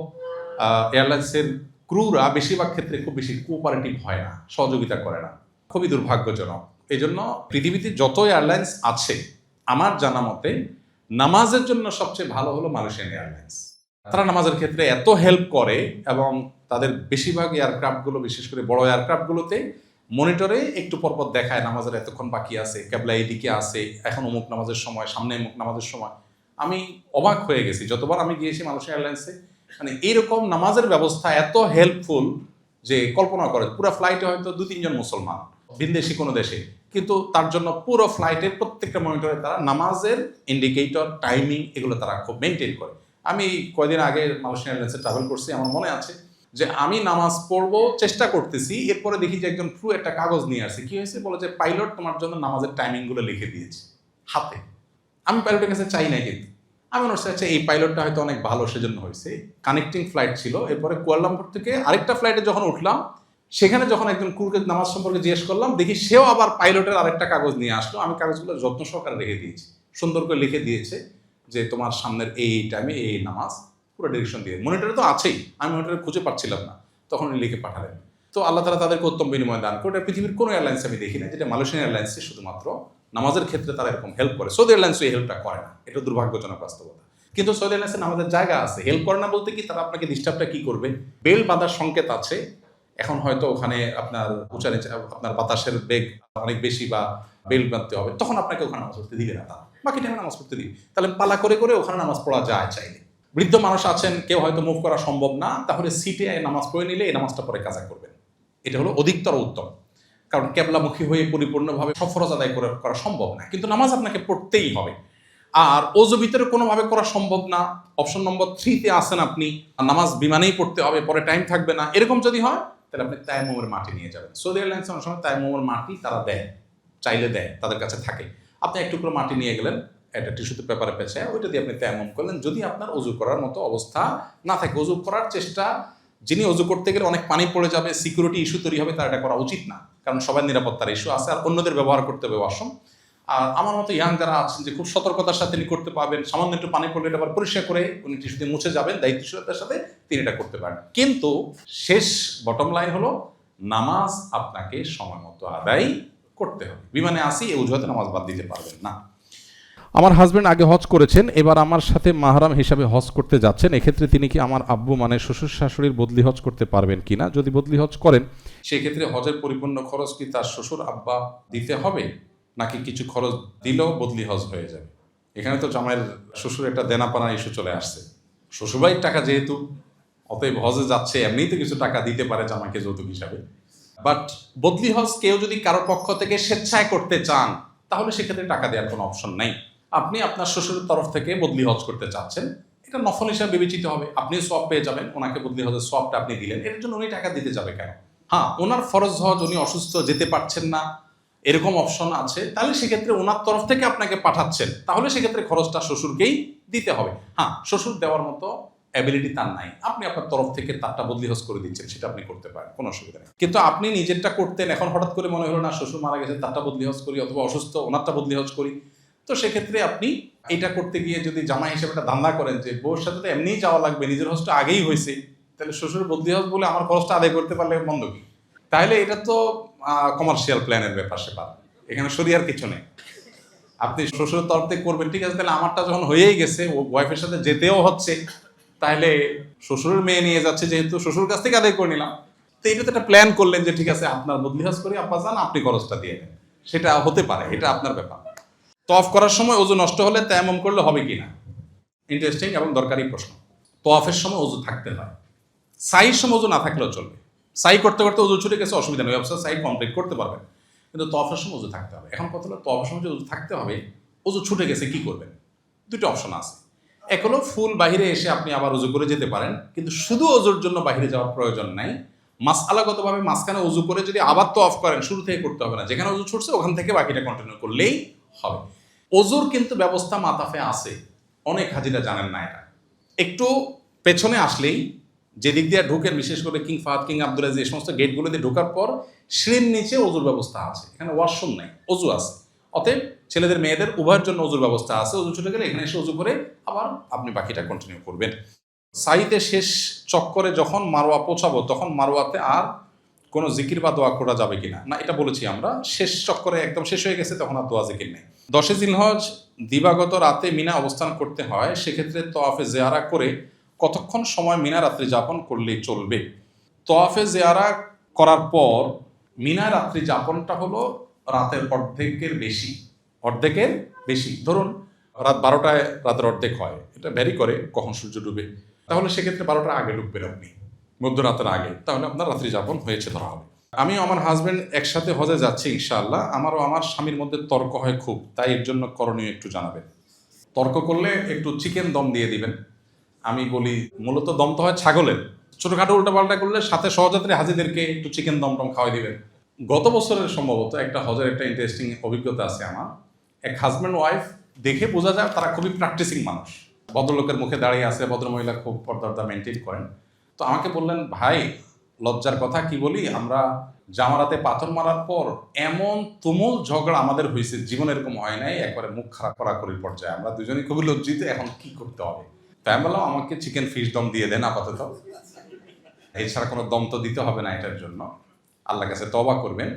এয়ারলাইন্সের ক্রুরা বেশিরভাগ ক্ষেত্রে খুব বেশি কোঅপারেটিভ হয় না, সহযোগিতা করে না, খুবই দুর্ভাগ্যজনক। এই জন্য পৃথিবীতে যত এয়ারলাইন্স আছে আমার জানা মতে নামাজের জন্য সবচেয়ে ভালো হলো মালয়েশিয়ান এয়ারলাইন্স। তারা নামাজের ক্ষেত্রে এত হেল্প করে এবং তাদের বেশিরভাগ এয়ারক্রাফটগুলো, বিশেষ করে বড় এয়ারক্রাফটগুলোতে মনিটরে একটু পরপর দেখায় নামাজের এতক্ষণ বাকি আছে, ক্যাবলা এদিকে আছে, এখন অমুক নামাজের সময়, সামনে অমুক নামাজের সময়। আমি অবাক হয়ে গেছি যতবার আমি গিয়েছি মালয়েশিয়া এয়ারলাইন্সে, মানে এইরকম নামাজের ব্যবস্থা এত হেল্পফুল যে কল্পনা করে। পুরো ফ্লাইটে হয়তো 2-3 জন মুসলমান, ভিনদেশি কোনো দেশে, কিন্তু তার জন্য পুরো ফ্লাইটের প্রত্যেকটা মনিটরে তারা নামাজের ইন্ডিকেটর, টাইমিং এগুলো তারা খুব মেনটেন করে। আমি কয়েকদিন আগে মালয়েশিয়া এয়ারলাইন্সে ট্রাভেল করছি, আমার মনে আছে যে আমি নামাজ পড়বো চেষ্টা করতেছি, এরপরে দেখি যে একজন ক্রু একটা কাগজ নিয়ে আসছে। কি হয়েছে বলে যে পাইলট তোমার জন্য নামাজের টাইমিংগুলো লিখে দিয়েছে হাতে। আমি পাইলটের কাছে চাই না, কিন্তু আমি মনে হচ্ছে আচ্ছা এই পাইলটটা হয়তো অনেক ভালো, সেজন্য হয়েছে। কানেক্টিং ফ্লাইট ছিল, এরপরে কুয়ালালামপুর থেকে আরেকটা ফ্লাইটে যখন উঠলাম, সেখানে যখন একজন ক্রুকে নামাজ সম্পর্কে জিজ্ঞেস করলাম, দেখি সেও আবার পাইলটের আরেকটা কাগজ নিয়ে আসলো। আমি কাগজগুলো যত্ন সহকারে রেখে দিয়েছি, সুন্দর করে লিখে দিয়েছে যে তোমার সামনের এই টাইমে এই নামাজ, পুরো ডিরেকশন দিয়ে। মনিটরে তো আছেই, আমি মনিটরে খুঁজে পাচ্ছিলাম না, তখন উনি লিখে পাঠালেন। তো আল্লাহ তাআলা তাদেরকে উত্তম বিনিময় দান করে। পৃথিবীর কোনো এয়ারলাইন্স আমি দেখি না যেটা মালয়েশিয়ান এয়ারলাইন্সে শুধুমাত্র নামাজের ক্ষেত্রে তারা এরকম হেল্প করে। সৌদি এয়ারলাইন্সও এই হেল্পটা করে না, এটা দুর্ভাগ্যজনক বাস্তবতা। কিন্তু সৌদি এয়ারলাইন্সে নামাজের জায়গা আছে, হেল্প করে না বলতে কি, তারা আপনাকে ডিস্টার্বটা কি করবে, বেল বাঁধার সংকেত আছে, এখন হয়তো ওখানে আপনার উঁচা নিচে আপনার বাতাসের বেগ অনেক বেশি বা বেল বাঁধতে হবে, তখন আপনাকে ওখানে নামাজ পড়তে দিবে না, তারা বাকি টাইমে নামাজ পড়তে দিবে। তাহলে পালা করে করে ওখানে নামাজ পড়া যায় চাইলে। বৃদ্ধ মানুষ আছেন, কেউ হয়তো মুভ করা সম্ভব না, তাহলে সিটে নামাজ পড়ে নিলে এই নামাজটা পরে কাজা করবেন, এটা হলো অধিকতর উত্তম। কারণ কেবলামুখী হয়ে পরিপূর্ণভাবে সব ফরজ আদায় করা সম্ভব না, কিন্তু নামাজ আপনাকে পড়তেই হবে। আর ওযু ভিতরে কোনোভাবে করা সম্ভব না, অপশন নম্বর 3-তে আসেন আপনি, নামাজ বিমানেই পড়তে হবে, পরে টাইম থাকবে না, এরকম যদি হয় তাহলে আপনি তায়াম্মুমের মাটি নিয়ে যাবেন। সৌদি এয়ারলাইন্স অনেক সময় তায়াম্মুমের মাটি তারা দেয়, চাইলে দেয়, তাদের কাছে থাকে। আপনি একটু করে মাটি নিয়ে গেলেন, একটা টিস্যুতে পেপারে পেঁচায় ওইটা দিয়ে আপনি তায়াম্মুম করলেন। যদি আপনার ওযু করার মতো অবস্থা না থাকে, ওযু করার চেষ্টা, যিনি ওযু করতে গেলে অনেক পানি পড়ে যাবে, সিকিউরিটি ইস্যু তৈরি হবে, তার এটা করা উচিত না, কারণ সবার নিরাপত্তার ইস্যু আছে, আর অন্যদের ব্যবহার করতে হবে ওয়াশরুম। আর আমার মতো ইয়াং যারা আছেন যে খুব সতর্কতার সাথে তিনি করতে পারবেন, সামান্য একটু পানি পড়লে এটা আবার পরিষ্কার করে উনি টিস্যু দিয়ে মুছে যাবেন, দায়িত্বশীলতার সাথে তিনি এটা করতে পারেন। কিন্তু শেষ বটম লাইন হলো নামাজ আপনাকে সময় মতো আদায় করতে হবে। বিমানে আসি এই অজুহাতে নামাজ বাদ দিতে পারবেন না। আমার হাজবেন্ড আগে হজ করেছেন, এবার আমার সাথে মাহরাম হিসাবে হজ করতে যাচ্ছেন। এক্ষেত্রে তিনি কি আমার আব্বু মানে শ্বশুর শাশুড়ির বদলি হজ করতে পারবেন কিনা? যদি বদলি হজ করেন, সেক্ষেত্রে হজের পরিপূর্ণ খরচ কি তার শ্বশুর আব্বা দিতে হবে, নাকি কিছু খরচ দিলেও বদলি হজ হয়ে যাবে? এখানে তো জামাইয়ের শ্বশুর একটা দেনাপানা ইস্যু চলে আসছে। শ্বশুরবাড়ির টাকা যেহেতু, অতএব হজে যাচ্ছে, এমনিই তো কিছু টাকা দিতে পারে জামাইকে যৌতুক হিসাবে। বাট বদলি হজ কেউ যদি কারোর পক্ষ থেকে স্বেচ্ছায় করতে চান, তাহলে সেক্ষেত্রে টাকা দেওয়ার কোনো অপশন নাই। আপনি আপনার শ্বশুরের তরফ থেকে বদলি হজ করতে চাচ্ছেন, এটা নফল হিসাবে বিবেচিত হবে, আপনি সওয়াব পেয়ে যাবেন, ওনাকে বদলি হজের সওয়াবটা আপনি দিলেন, এর জন্য উনি টাকা দিতে যাবে কেন? হ্যাঁ, ওনার ফরজ হজ, উনি অসুস্থ, যেতে পারছেন না, এরকম অপশন আছে, তাহলে সেক্ষেত্রে ওনার তরফ থেকে আপনাকে পাঠাচ্ছেন, তাহলে সেক্ষেত্রে খরচটা শ্বশুরকেই দিতে হবে। হ্যাঁ, শ্বশুর দেওয়ার মতো অ্যাবিলিটি তার নাই, আপনি আপনার তরফ থেকে তারটা বদলি হজ করে দিচ্ছেন, সেটা আপনি করতে পারেন, কোনো অসুবিধা নেই। কিন্তু আপনি নিজেরটা করতেন, এখন হঠাৎ করে মনে হলো না শ্বশুর মারা গেছে, তারটা বদলি হজ করি, অথবা অসুস্থ ওনারটা বদলি হজ করি, তো সেক্ষেত্রে আপনি এটা করতে গিয়ে যদি জামাই হিসেবে একটা ধান্দা করেন যে বউর সাথে তো এমনিই যাওয়া লাগবে, নিজের হজটা আগেই হয়েছে, তাহলে শ্বশুর বদলি হজ বলে আমার খরচটা আদায় করতে পারলে মন্দ কি? তাহলে এটা তো কমার্শিয়াল প্ল্যানের ব্যাপার সেপার, এখানে শরিয়ার কিছু নেই। আপনি শ্বশুরের তরফ থেকে করবেন, ঠিক আছে, তাহলে আমারটা যখন হয়েই গেছে, ও ওয়াইফের সাথে যেতেও হচ্ছে, তাহলে শ্বশুরের মেয়ে নিয়ে যাচ্ছে যেহেতু, শ্বশুর কাছ থেকে আদায় করে নিলাম। তো এটা তো একটা প্ল্যান করলেন যে ঠিক আছে আপনার বদলি হজ করি, আব্বা যান, আপনি খরচটা দিয়ে দেন, সেটা হতে পারে, এটা আপনার ব্যাপার। তওয়াফ করার সময় ওযু নষ্ট হলে তায়াম্মুম করলে হবে কিনা, ইন্টারেস্টিং এবং দরকারি প্রশ্ন। তওয়াফের সময় ওযু থাকতে হয়, সাইর সময় ওযু না থাকলেও চলবে। সাই করতে করতে ওযু ছুটে গেছে, অসুবিধা নেই, অবশ্য সাই কমপ্লিট করতে পারবেন, কিন্তু তওয়াফের সময় ওযু থাকতে হবে। এখন কথা হলো তওয়াফের সময় যে ওযু থাকতে হবে, ওযু ছুটে গেছে কি করবেন? দুটো অপশন আছে। এক হলো ফুল বাহিরে এসে আপনি আবার ওযু করে যেতে পারেন, কিন্তু শুধু ওযুর জন্য বাহিরে যাওয়ার প্রয়োজন নাই। মাসআলাগতভাবে মাঝখানে ওযু করে যদি আবার তওয়াফ করেন, শুরু থেকে করতে হবে না, যেখানে ওযু ছুটছে ওখান থেকে বাকিটা কন্টিনিউ করলেই হবে। ওযুর কিন্তু ব্যবস্থা মাতাফে আছে, অনেক হাজিরা জানেন না এটা। একটু পেছনে আসলেই যেদিক দিয়ে ঢুকেন, বিশেষ করে কিং ফাহাদ, কিং আব্দুল আজিজ, এই সমস্ত গেটগুলো দিয়ে ঢোকার পর সিঁড়ির নিচে অজুর ব্যবস্থা আছে, এখানে ওয়াশরুম নাই, অজু আছে। অতএব ছেলেদের মেয়েদের উভয়ের জন্য অজুর ব্যবস্থা আছে। অজু ছুটে গেলে এখানে এসে অজু করে আবার আপনি বাকিটা কন্টিনিউ করবেন। সাইতে শেষ চক্করে যখন মারোয়া পৌঁছাবো, তখন মারোয়াতে আর কোনো জিকির বা দোয়া করা যাবে কিনা না, এটা বলেছি আমরা। শেষ চক্করে একদম শেষ হয়ে গেছে, তখন আর দোয়া জিকির নেই। 10 জিলহজ দিবাগত রাতে মিনা অবস্থান করতে হয়, সেক্ষেত্রে তওয়াফে জিয়ারা করে কতক্ষণ সময় মিনা রাত্রি যাপন করলেই চলবে? তওয়াফে জিয়ারা করার পর মিনা রাত্রি যাপনটা হলো রাতের অর্ধেকের বেশি। ধরুন রাত 12টায় রাতের অর্ধেক হয়, এটা ভ্যারি করে কখন সূর্য ডুবে, তাহলে সেক্ষেত্রে 12টার আগে ডুববেন আপনি, মধ্যরাতের আগে, তাহলে আপনার রাত্রি যাপন হয়েছে ধরা হবে। আমি আমার হাজবেন্ড একসাথে হজে যাচ্ছি ইনশাআল্লাহ, আমারও আমার স্বামীর মধ্যে তর্ক হয় খুব, তাই এর জন্য করণীয় একটু জানাবেন। তর্ক করলে একটু চিকেন দম দিয়ে দিবেন। আমি বলি মূলত দম তো হয় ছাগলের, ছোটখাটো উল্টাপাল্টা করলে সাথে সহযাত্রী হাজিদেরকে একটু চিকেন দম টম খাওয়াই দিবেন। গত বছরের সম্ভবত একটা হজের একটা ইন্টারেস্টিং অভিজ্ঞতা আছে আমার। এক হাজব্যান্ড ওয়াইফ, দেখে বোঝা যায় তারা খুবই প্র্যাকটিসিং মানুষ, ভদ্রলোকের মুখে দাঁড়িয়ে আছে, ভদ্রমহিলা খুব পর্দা মেনটেন করেন। তো আমাকে বললেন, ভাই লজ্জার কথা কি বলি, আমরা জামারাতে পাথর মারার পর এমন তুমুল ঝগড়া আমাদের হয়েছে, জীবনে এরকম হয় নাই, একবারে মুখ খারাপ করাকরির পর্যায়ে, আমরা দুজনেই খুবই লজ্জিত, এখন কি করতে হবে? তাই আমি বললাম আমাকে চিকেন ফিশ দম দিয়ে দেন আপাতত, এছাড়া কোনো দম তো দিতে হবে না এটার জন্য, আল্লাহর কাছে তওবা করবেন।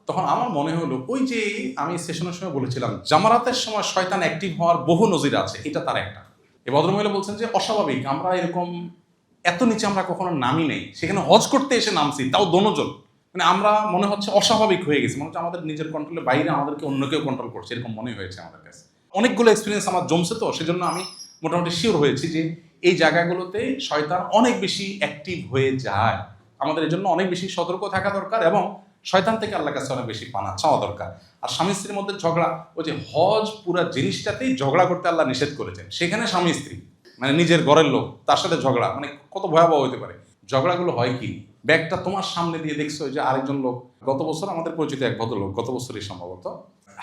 তখন আমার মনে হলো, ওই যে আমি সেশনের সময় বলেছিলাম জামারাতের সময় শয়তান অ্যাক্টিভ হওয়ার বহু নজির আছে, এটা তার একটা। এই ভদ্রমহিলা বলছেন যে অস্বাভাবিক, আমরা এরকম এত নিচে আমরা কখনো নামি নেই, সেখানে হজ করতে এসে নামছি, তাও দোনোজন, মানে আমরা মনে হচ্ছে অস্বাভাবিক হয়ে গেছি, মনে হচ্ছে আমাদের নিজের কন্ট্রোলের বাইরে আমাদেরকে অন্য কেউ কন্ট্রোল করছে, এরকম মনে হয়েছে আমাদের কাছে। অনেকগুলো এক্সপিরিয়েন্স আমার জমছে, তো সেজন্য আমি মোটামুটি শিওর হয়েছি যে এই জায়গাগুলোতে শয়তান অনেক বেশি অ্যাক্টিভ হয়ে যায়। আমাদের এই জন্য অনেক বেশি সতর্ক থাকা দরকার এবং শয়তান থেকে আল্লাহর কাছে অনেক বেশি পানা চাওয়া দরকার। আর স্বামী স্ত্রীর মধ্যে ঝগড়া, ওই যে হজ পুরা জিনিসটাতেই ঝগড়া করতে আল্লাহ নিষেধ করেছেন, সেখানে স্বামী স্ত্রী মানে নিজের ঘরের লোক তার সাথে ঝগড়া, মানে কত ভয়াবহ হতে পারে। ঝগড়াগুলো হয় কি, ব্যাগটা তোমার সামনে দিয়ে দেখছো যে আরেকজন লোক, গত বছর আমাদের পরিচিত এক ভদ্রলোক, গত বছরই সম্ভবত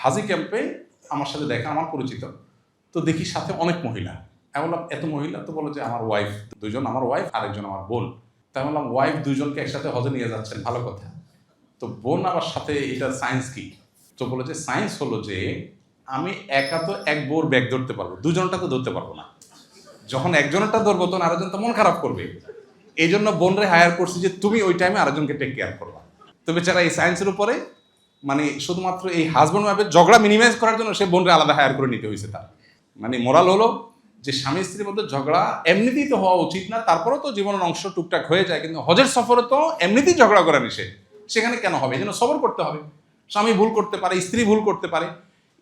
হাজি ক্যাম্পে আমার সাথে দেখা, আমার পরিচিত, তো দেখি সাথে অনেক মহিলা। আমি বললাম এত মহিলা? তো বলো যে আমার ওয়াইফ দুজন, আমার ওয়াইফ আরেকজন আমার বোন। তাই বললাম ওয়াইফ দুজনকে একসাথে হজে নিয়ে যাচ্ছেন, ভালো কথা, তো বোন আবার সাথে, এটা সায়েন্স কি? তো বলে যে সায়েন্স হলো যে আমি একা তো এক বোর ব্যাগ ধরতে পারবো, দুজনটা তো ধরতে পারবো না, যখন একজনেরটা ধরবো তখন আরেকজন তো মন খারাপ করবে, এই জন্য বোনরে হায়ার করছি যে তুমি ওই টাইমে আরেকজনকে টেক কেয়ার করবা। তো বেচারা এই সায়েন্সের উপরে মানে শুধুমাত্র এই হাজব্যান্ড ওয়াইফের ঝগড়া মিনিমাইজ করার জন্য সে বোনরে আলাদা হায়ার করে নিতে হয়েছে তার। মানে মোরাল হলো যে স্বামী স্ত্রীর মধ্যে ঝগড়া এমনিতেই তো হওয়া উচিত না, তারপরেও তো জীবনের অংশ টুকটাক হয়ে যায়, কিন্তু হজের সফরে তো এমনিতেই ঝগড়া করা নিষেধ, সেখানে কেন হবে? এই জন্য সবর করতে হবে। স্বামী ভুল করতে পারে, স্ত্রী ভুল করতে পারে,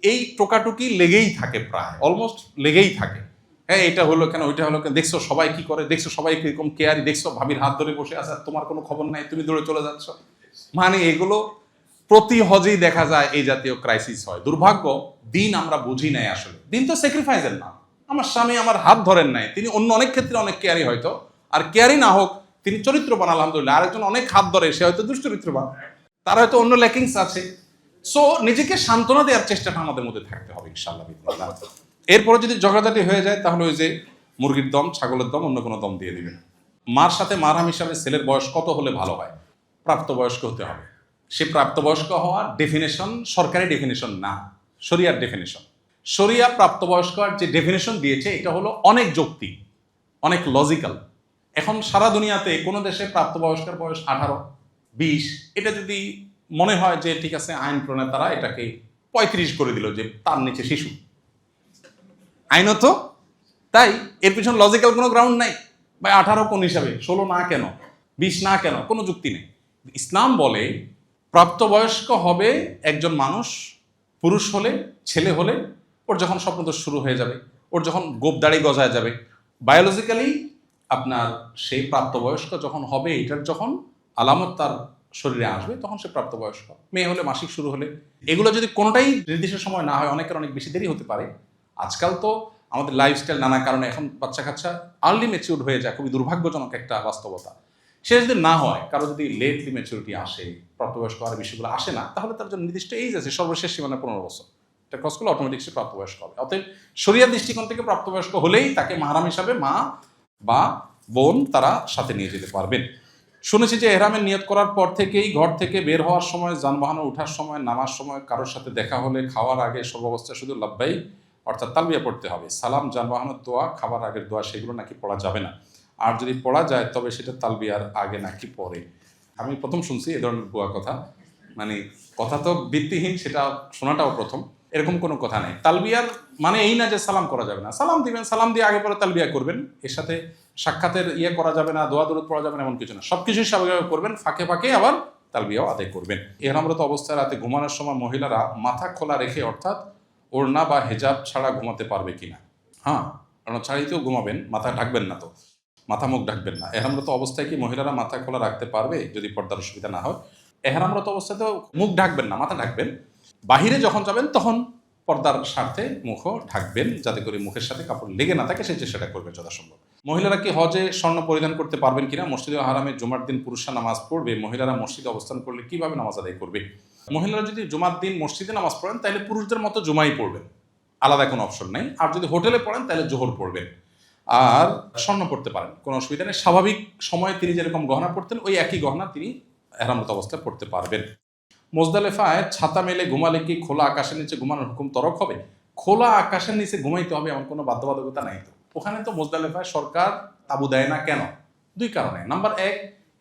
এই টোকাটুকি লেগেই থাকে, প্রায় অলমোস্ট লেগেই থাকে। হ্যাঁ এটা হলো কেন, ওইটা হলো কেন, দেখছো সবাই কি করে, দেখছো সবাই কিরকম কেয়ারি, দেখছো ভাবির হাত ধরে বসে আছে, তোমার কোনো খবর নাই, তুমি দৌড়ে চলে যাচ্ছ। মানে এগুলো প্রতি হজেই দেখা যায় এই জাতীয় ক্রাইসিস হয়। দুর্ভাগ্য, দিন আমরা বুঝি নাই আসলে। দিন তো স্যাক্রিফাইসের না। আমার স্বামী আমার হাত ধরেন নাই, তিনি অন্য অনেক ক্ষেত্রে অনেক কেয়ারি হয়তো, আর কেয়ারি না হোক তিনি চরিত্রবান আলহামদুলিল্লাহ, আরেকজন অনেক হাত ধরে সে হয়তো দুশ্চরিত্রবান, তার হয়তো অন্য ল্যাকিংস আছে। সো নিজেকে সান্ত্বনা দেওয়ার চেষ্টাটা আমাদের মধ্যে থাকতে হবে ইনশাআল্লাহ। এরপরে যদি ঝগড়াঝাটি হয়ে যায় তাহলে ওই যে মুরগির দম, ছাগলের দম, অন্য কোনো দম দিয়ে দিবেন। মার সাথে মারহাম হিসাবে ছেলের বয়স কত হলে ভালো হয়? প্রাপ্তবয়স্ক হতে হবে। সে প্রাপ্তবয়স্ক হওয়ার ডেফিনেশন সরকারি ডেফিনেশন না, শরিয়ার ডেফিনেশন। শরিয়া প্রাপ্তবয়স্কর যে ডেফিনেশন দিয়েছে এটা হলো অনেক যৌক্তিক, অনেক লজিক্যাল। এখন সারা দুনিয়াতে কোনো দেশে প্রাপ্তবয়স্কের বয়স 18, 20, এটা যদি মনে হয় যে ঠিক আছে, আইন প্রণেতারা এটাকে 35 করে দিল যে তার নিচে শিশু, আইনত তাই, এর পিছনে লজিক্যাল কোনো গ্রাউন্ড নাই। ভাই 18 কোন হিসাবে, 16 না কেন, 20 না কেন, কোনো যুক্তি নেই। ইসলাম বলে প্রাপ্তবয়স্ক হবে একজন মানুষ পুরুষ হলে, ছেলে হলে ওর যখন স্বপ্নদোষ শুরু হয়ে যাবে, ওর যখন গোপ দাড়ি গজায় যাবে, বায়োলজিক্যালি আপনার সেই প্রাপ্তবয়স্ক যখন হবে, এটার যখন আলামত তার শরীরে আসবে তখন সে প্রাপ্তবয়স্ক। মেয়ে হলে, মাসিক শুরু হলে, এগুলো যদি কোনোটাই নির্দিষ্ট সময় না হয়, অনেকের অনেক বেশি দেরি হতে পারে। আজকাল তো আমাদের লাইফস্টাইল নানা কারণে এখন বাচ্চা কাচ্চা আর্লি ম্যাচিউর হয়ে যায়, খুবই দুর্ভাগ্যজনক একটা বাস্তবতা। সে যদি না হয়, কারো যদি লেটলি ম্যাচুরিটি আসে, প্রাপ্তবয়স্ক হওয়ার বিষয়গুলো আসে না, তাহলে তার জন্য নির্দিষ্ট এইজ আছে, সর্বশেষ সীমানা 15 বছর, এটা ক্রস করলে অটোমেটিক সে প্রাপ্তবয়স্ক হবে। অতএব শরিয়ার দৃষ্টিকোণ থেকে প্রাপ্তবয়স্ক হলেই তাকে মাহরাম হিসাবে মা বা বোন তারা সাথে নিয়ে যেতে পারবেন। শুনেছি যে এহরামের নিয়ত করার পর থেকেই ঘর থেকে বের হওয়ার সময়, যানবাহনে ওঠার সময়, নামার সময় কারোর সাথে দেখা হলে খাওয়ার আগে সর্বাবস্থায় শুধু লাব্বাইক অর্থাৎ তালবিয়া পড়তে হবে। সালাম, যানবাহনের দোয়া, খাবার আগের দোয়া সেগুলো নাকি পড়া যাবে না, আর যদি পড়া যায় তবে সেটা তালবিয়ার আগে নাকি পরে। আমি প্রথম শুনছি এ ধরনের বুয়া কথা, মানে কথা তো ভিত্তিহীন, সেটা শোনাটাও প্রথম। এরকম কোনো কথা নেই। তালবিয়ার মানে এই না যে সালাম করা যাবে না, সালাম দিবেন, সালাম দিয়ে আগে পরে তালবিয়া করবেন, এর সাথে সাক্ষাতের করা যাবে না, দোয়া দরুদ পড়া যাবে না এমন কিছু না, সবকিছুই স্বাভাবিকভাবে করবেন, ফাঁকে ফাঁকে আবার তালবিয়াও আদায় করবেন। এহরামরত অবস্থায় রাতে ঘুমানোর সময় মহিলারা মাথা খোলা রেখে অর্থাৎ ওড়না বা হেজাব ছাড়া ঘুমাতে পারবে কিনা? হ্যাঁ, কারণ ছাড়িতেও ঘুমাবেন, মাথা ঢাকবেন না, তো মাথা মুখ ঢাকবেন না। এহরামরত অবস্থায় কি মহিলারা মাথা খোলা রাখতে পারবে যদি পর্দার অসুবিধা না হয়? এহরামরত অবস্থায় তো মুখ ঢাকবেন না, মাথা ঢাকবেন। বাহিরে যখন যাবেন তখন পর্দার স্বার্থে মুখও ঢাকবেন, যাতে করে মুখের সাথে কাপড় লেগে না থাকে, সেই চেষ্টাটা করবেন যথাসম্ভব। মহিলারা কি হজে স্বর্ণ পরিধান করতে পারবেন কিনা? মসজিদে হারামে জুমার দিন পুরুষরা নামাজ পড়বে, মহিলারা মসজিদে অবস্থান করলে কিভাবে নামাজ আদায় করবে? মহিলারা যদি জুমার দিন মসজিদে নামাজ পড়েন তাহলে পুরুষদের মতো জুমাই পড়বেন, আলাদা কোনো অপশন নেই। আর যদি হোটেলে পড়েন তাহলে জোহর পড়বেন। আর স্বর্ণ পড়তে পারেন, কোনো অসুবিধা নেই। স্বাভাবিক সময়ে তিনি যেরকম গহনা পড়তেন ওই একই গহনা তিনি এহরামরত অবস্থায় পড়তে পারবেন। মোজদালেফায় ছাতা মেলে ঘুমালে কি খোলা আকাশের নিচে ঘুমানোর হুকুম তরক হবে? খোলা আকাশের নিচে ঘুমাইতে হবে এমন কোনো বাধ্যবাধকতা নাই তো। ওখানে তো মোজদালেফায় সরকার তাবু দেয় না কেন? দুই কারণে। নাম্বার এক,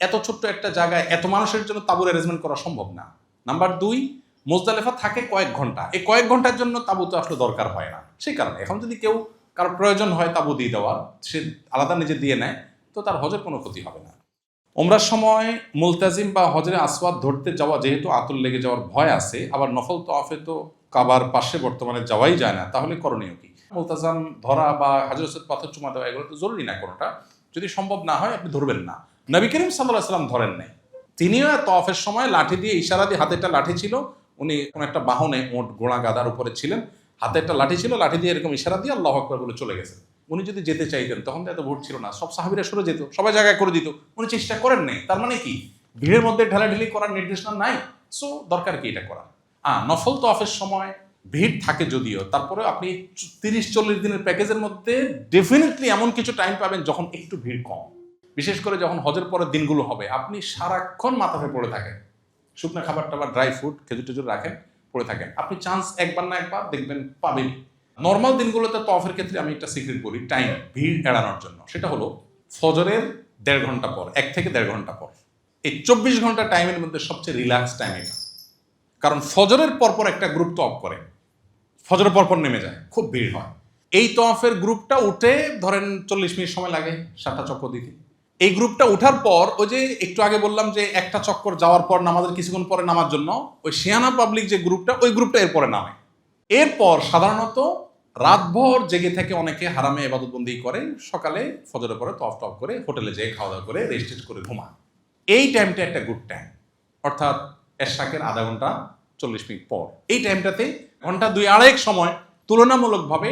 এত ছোট্ট একটা জায়গায় এত মানুষের জন্য তাবুর অ্যারেঞ্জমেন্ট করা সম্ভব না। নাম্বার দুই, মোজদালেফা থাকে কয়েক ঘন্টা, এই কয়েক ঘন্টার জন্য তাবু তো আসলে দরকার হয় না। সেই কারণে এখন যদি কেউ কারোর প্রয়োজন হয় তাবু দিয়ে দেওয়ার, সে আলাদা নিজে দিয়ে নেয়, তো তার হজের কোনো ক্ষতি হবে না। ওমরার সময় মুলতাজিম বা হজরে আসওয়াদ ধরতে যাওয়া যেহেতু আতর লেগে যাওয়ার ভয় আছে, আবার নফল তওয়াফে তো কাবার পাশে বর্তমানে যাওয়াই যায় না, তাহলে করণীয় কি? মুলতাজাম ধরা বা হাজর আসওয়াদ পাথর চুমা দেওয়া এগুলো তো জরুরি না কোনোটা। যদি সম্ভব না হয় আপনি ধরবেন না। নবী করিম সাল্লাল্লাহু আলাইহি সাল্লাম ধরেন নাই। তিনিও তওয়াফের সময় লাঠি দিয়ে ইশারা দিয়ে, হাতে একটা লাঠি ছিল, উনি কোনো একটা বাহনে ওট ঘোড়া গাদার উপরে ছিলেন, হাতে একটা লাঠি ছিল, লাঠি দিয়ে এরকম ইশারা দিয়ে আল্লাহু আকবার বলে চলে গেছেন। উনি যদি যেতে চাইতেন তখন তো এত ভোট ছিল না, সব সাহাবীরা সরে যেত, সবাই জায়গায় করে দিত, উনি চেষ্টা করেন নাই। তার মানে কি ভিড়ের মধ্যে ঢেলাঢেলি করার নির্দেশনা নাই, সো দরকার কি এটা করা? নফল তওয়াফের সময় ভিড় থাকে যদিও, তারপরে আপনি 30-40 দিনের প্যাকেজের মধ্যে ডেফিনেটলি এমন কিছু টাইম পাবেন যখন একটু ভিড় কম। বিশেষ করে যখন হজের পরের দিনগুলো হবে, আপনি সারাক্ষণ মাথায় পড়ে থাকেন, শুকনো খাবার টাবার, ড্রাই ফ্রুট, খেজুর টেজুর রাখেন, পড়ে থাকেন, আপনি চান্স একবার না একবার দেখবেন পাবেন। নর্মাল দিনগুলোতে তওয়াফের ক্ষেত্রে আমি একটা সিক্রেট বলি টাইম, ভিড় এড়ানোর জন্য, সেটা হলো ফজরের 1.5 ঘন্টা পর, 1 থেকে 1.5 ঘন্টা পর, এই 24 ঘন্টা টাইমের মধ্যে সবচেয়ে রিল্যাক্স টাইম এটা। কারণ ফজরের পরপর একটা গ্রুপ তওয়াফ করে, ফজরের পরপর নেমে যায়, খুব ভিড় হয়। এই তওয়াফের গ্রুপটা উঠে ধরেন 40 মিনিট সময় লাগে 7টা চক্কর দিতে। এই গ্রুপটা উঠার পর ওই যে একটু আগে বললাম যে একটা চক্কর যাওয়ার পর নামাজের কিছুক্ষণ পরে নামার জন্য ওই শিয়ানা পাবলিক যে গ্রুপটা, ওই গ্রুপটা এরপরে নামে। এরপর সাধারণত রাতভর জেগে থেকে অনেকে হারামে ইবাদতবন্দি করে, সকালে ফজরের পরে তওয়াফ টওয়াফ করে হোটেলে যেয়ে খাওয়া দাওয়া করে রেস্ট করে ঘুমায়। এই টাইমটা একটা গুড টাইম, অর্থাৎ এশরাকের আধা ঘন্টা 40 মিনিট পর। এই টাইমটাতে ঘন্টা 2-2.5 সময় তুলনামূলকভাবে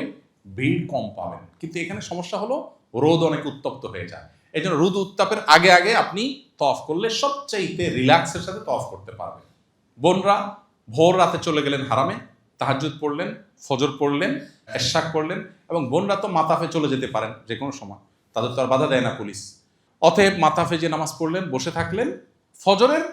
ভিড় কম পাবেন। কিন্তু এখানে সমস্যা হলো রোদ অনেক উত্তপ্ত হয়ে যায়। এই জন্য রোদ উত্তাপের আগে আগে আপনি তওয়াফ করলে সবচাইতে রিল্যাক্সের সাথে তওয়াফ করতে পারবেন। বোনরা ভোর রাতে চলে গেলেন হারামে, তাহাজ্জুদ পড়লেন, ফজর পড়লেন, এশরাক পড়লেন, এবং বোনরা তো মাতাফে চলে যেতে পারেন যে কোনো সময়, তাদের তো আর বাধা দেয় না পুলিশ। অতএব মাতাফে যে নামাজ পড়লেন, বসে থাকলেন, ফজরের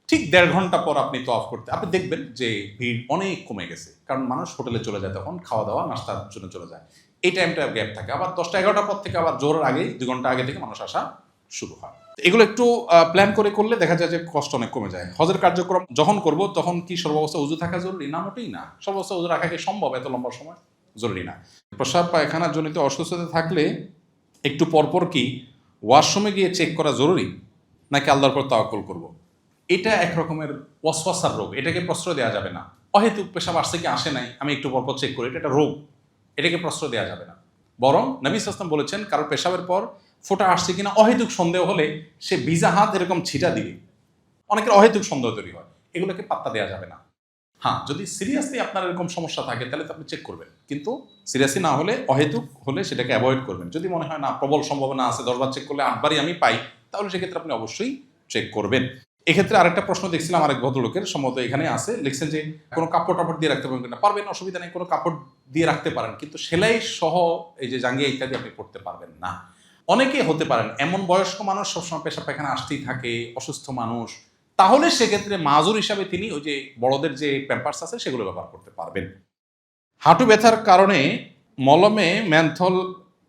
ঠিক 1.5 ঘন্টা পর আপনি তওয়াফ করতে, আপনি দেখবেন যে ভিড় অনেক কমে গেছে, কারণ মানুষ হোটেলে চলে যায়, তখন খাওয়া দাওয়া নাস্তার জন্য চলে যায়, এই টাইমটা গ্যাপ থাকে। আবার 10টা-11টার পর থেকে আবার জোহরের আগেই 2 ঘন্টা আগে থেকে মানুষ আসা শুরু হয়। এগুলো একটু প্ল্যান করে করলে দেখা যায় যে কষ্ট অনেক কমে যায়। হজের কার্যক্রম যখন করব তখন কি সর্বাবস্থা উযু থাকা জরুরি? না, মোটেই না। সর্বাবস্থা উযু রাখা কি সম্ভব এত লম্বা সময়? জরুরি না। প্রস্রাব পায়খানা জনিত অসুস্থতা থাকলে একটু পরপর কি ওয়াশরুমে গিয়ে চেক করা জরুরি, নাকি আল্লাহর উপর তাওয়াক্কুল করব? এটা এক রকমের ওয়াসওয়াসার রোগ, এটাকে প্রশ্রয় দেওয়া যাবে না। অহেতুক পেশাব আসছে কি আসে নাই আমি একটু পরপর চেক করি, এটা একটা রোগ, এটাকে প্রশ্রয় দেওয়া যাবে না। বরং নবী সাল্লাল্লাহু আলাইহি ওয়াসাল্লাম বলেছেন, কারোর পেশাবের পর ফোঁটা আসছে কিনা অহেতুক সন্দেহ হলে সে ভিজা হাত এরকম ছিটা দিবে। অনেকের অহেতুক সন্দেহ তৈরি হয়, এগুলোকে পাত্তা দেওয়া যাবে না। হ্যাঁ, যদি সিরিয়াসলি আপনার এরকম সমস্যা থাকে তাহলে তো আপনি চেক করবেন, কিন্তু সিরিয়াসলি না হলে, অহেতুক হলে সেটাকে অ্যাভয়েড করবেন। যদি মনে হয় না প্রবল সম্ভাবনা আছে, 10 বার চেক করলে 8 বারই আমি পাই, তাহলে সেক্ষেত্রে আপনি অবশ্যই চেক করবেন। এক্ষেত্রে আরেকটা প্রশ্ন দেখছিলাম আরেক ভদ্রলোকের, সম্ভবত এখানে আছে, লিখছেন যে কোনো কাপড় টাপড় দিয়ে রাখতে পারবেন কিনা? পারবেন, অসুবিধা নেই, কোনো কাপড় দিয়ে রাখতে পারেন, কিন্তু সেলাই সহ এই যে জাঙ্গিয়া ইত্যাদি আপনি পড়তে পারবেন না। অনেকে হতে পারেন এমন বয়স্ক মানুষ, সবসময় পেশাব পায়খানা আসতেই থাকে, অসুস্থ মানুষ, তাহলে সেক্ষেত্রে মাজুর হিসাবে তিনি ওই যে বড়দের যে প্যাম্পার্স আছে সেগুলো ব্যবহার করতে পারবেন। হাঁটু ব্যথার কারণে মলমে ম্যান্থল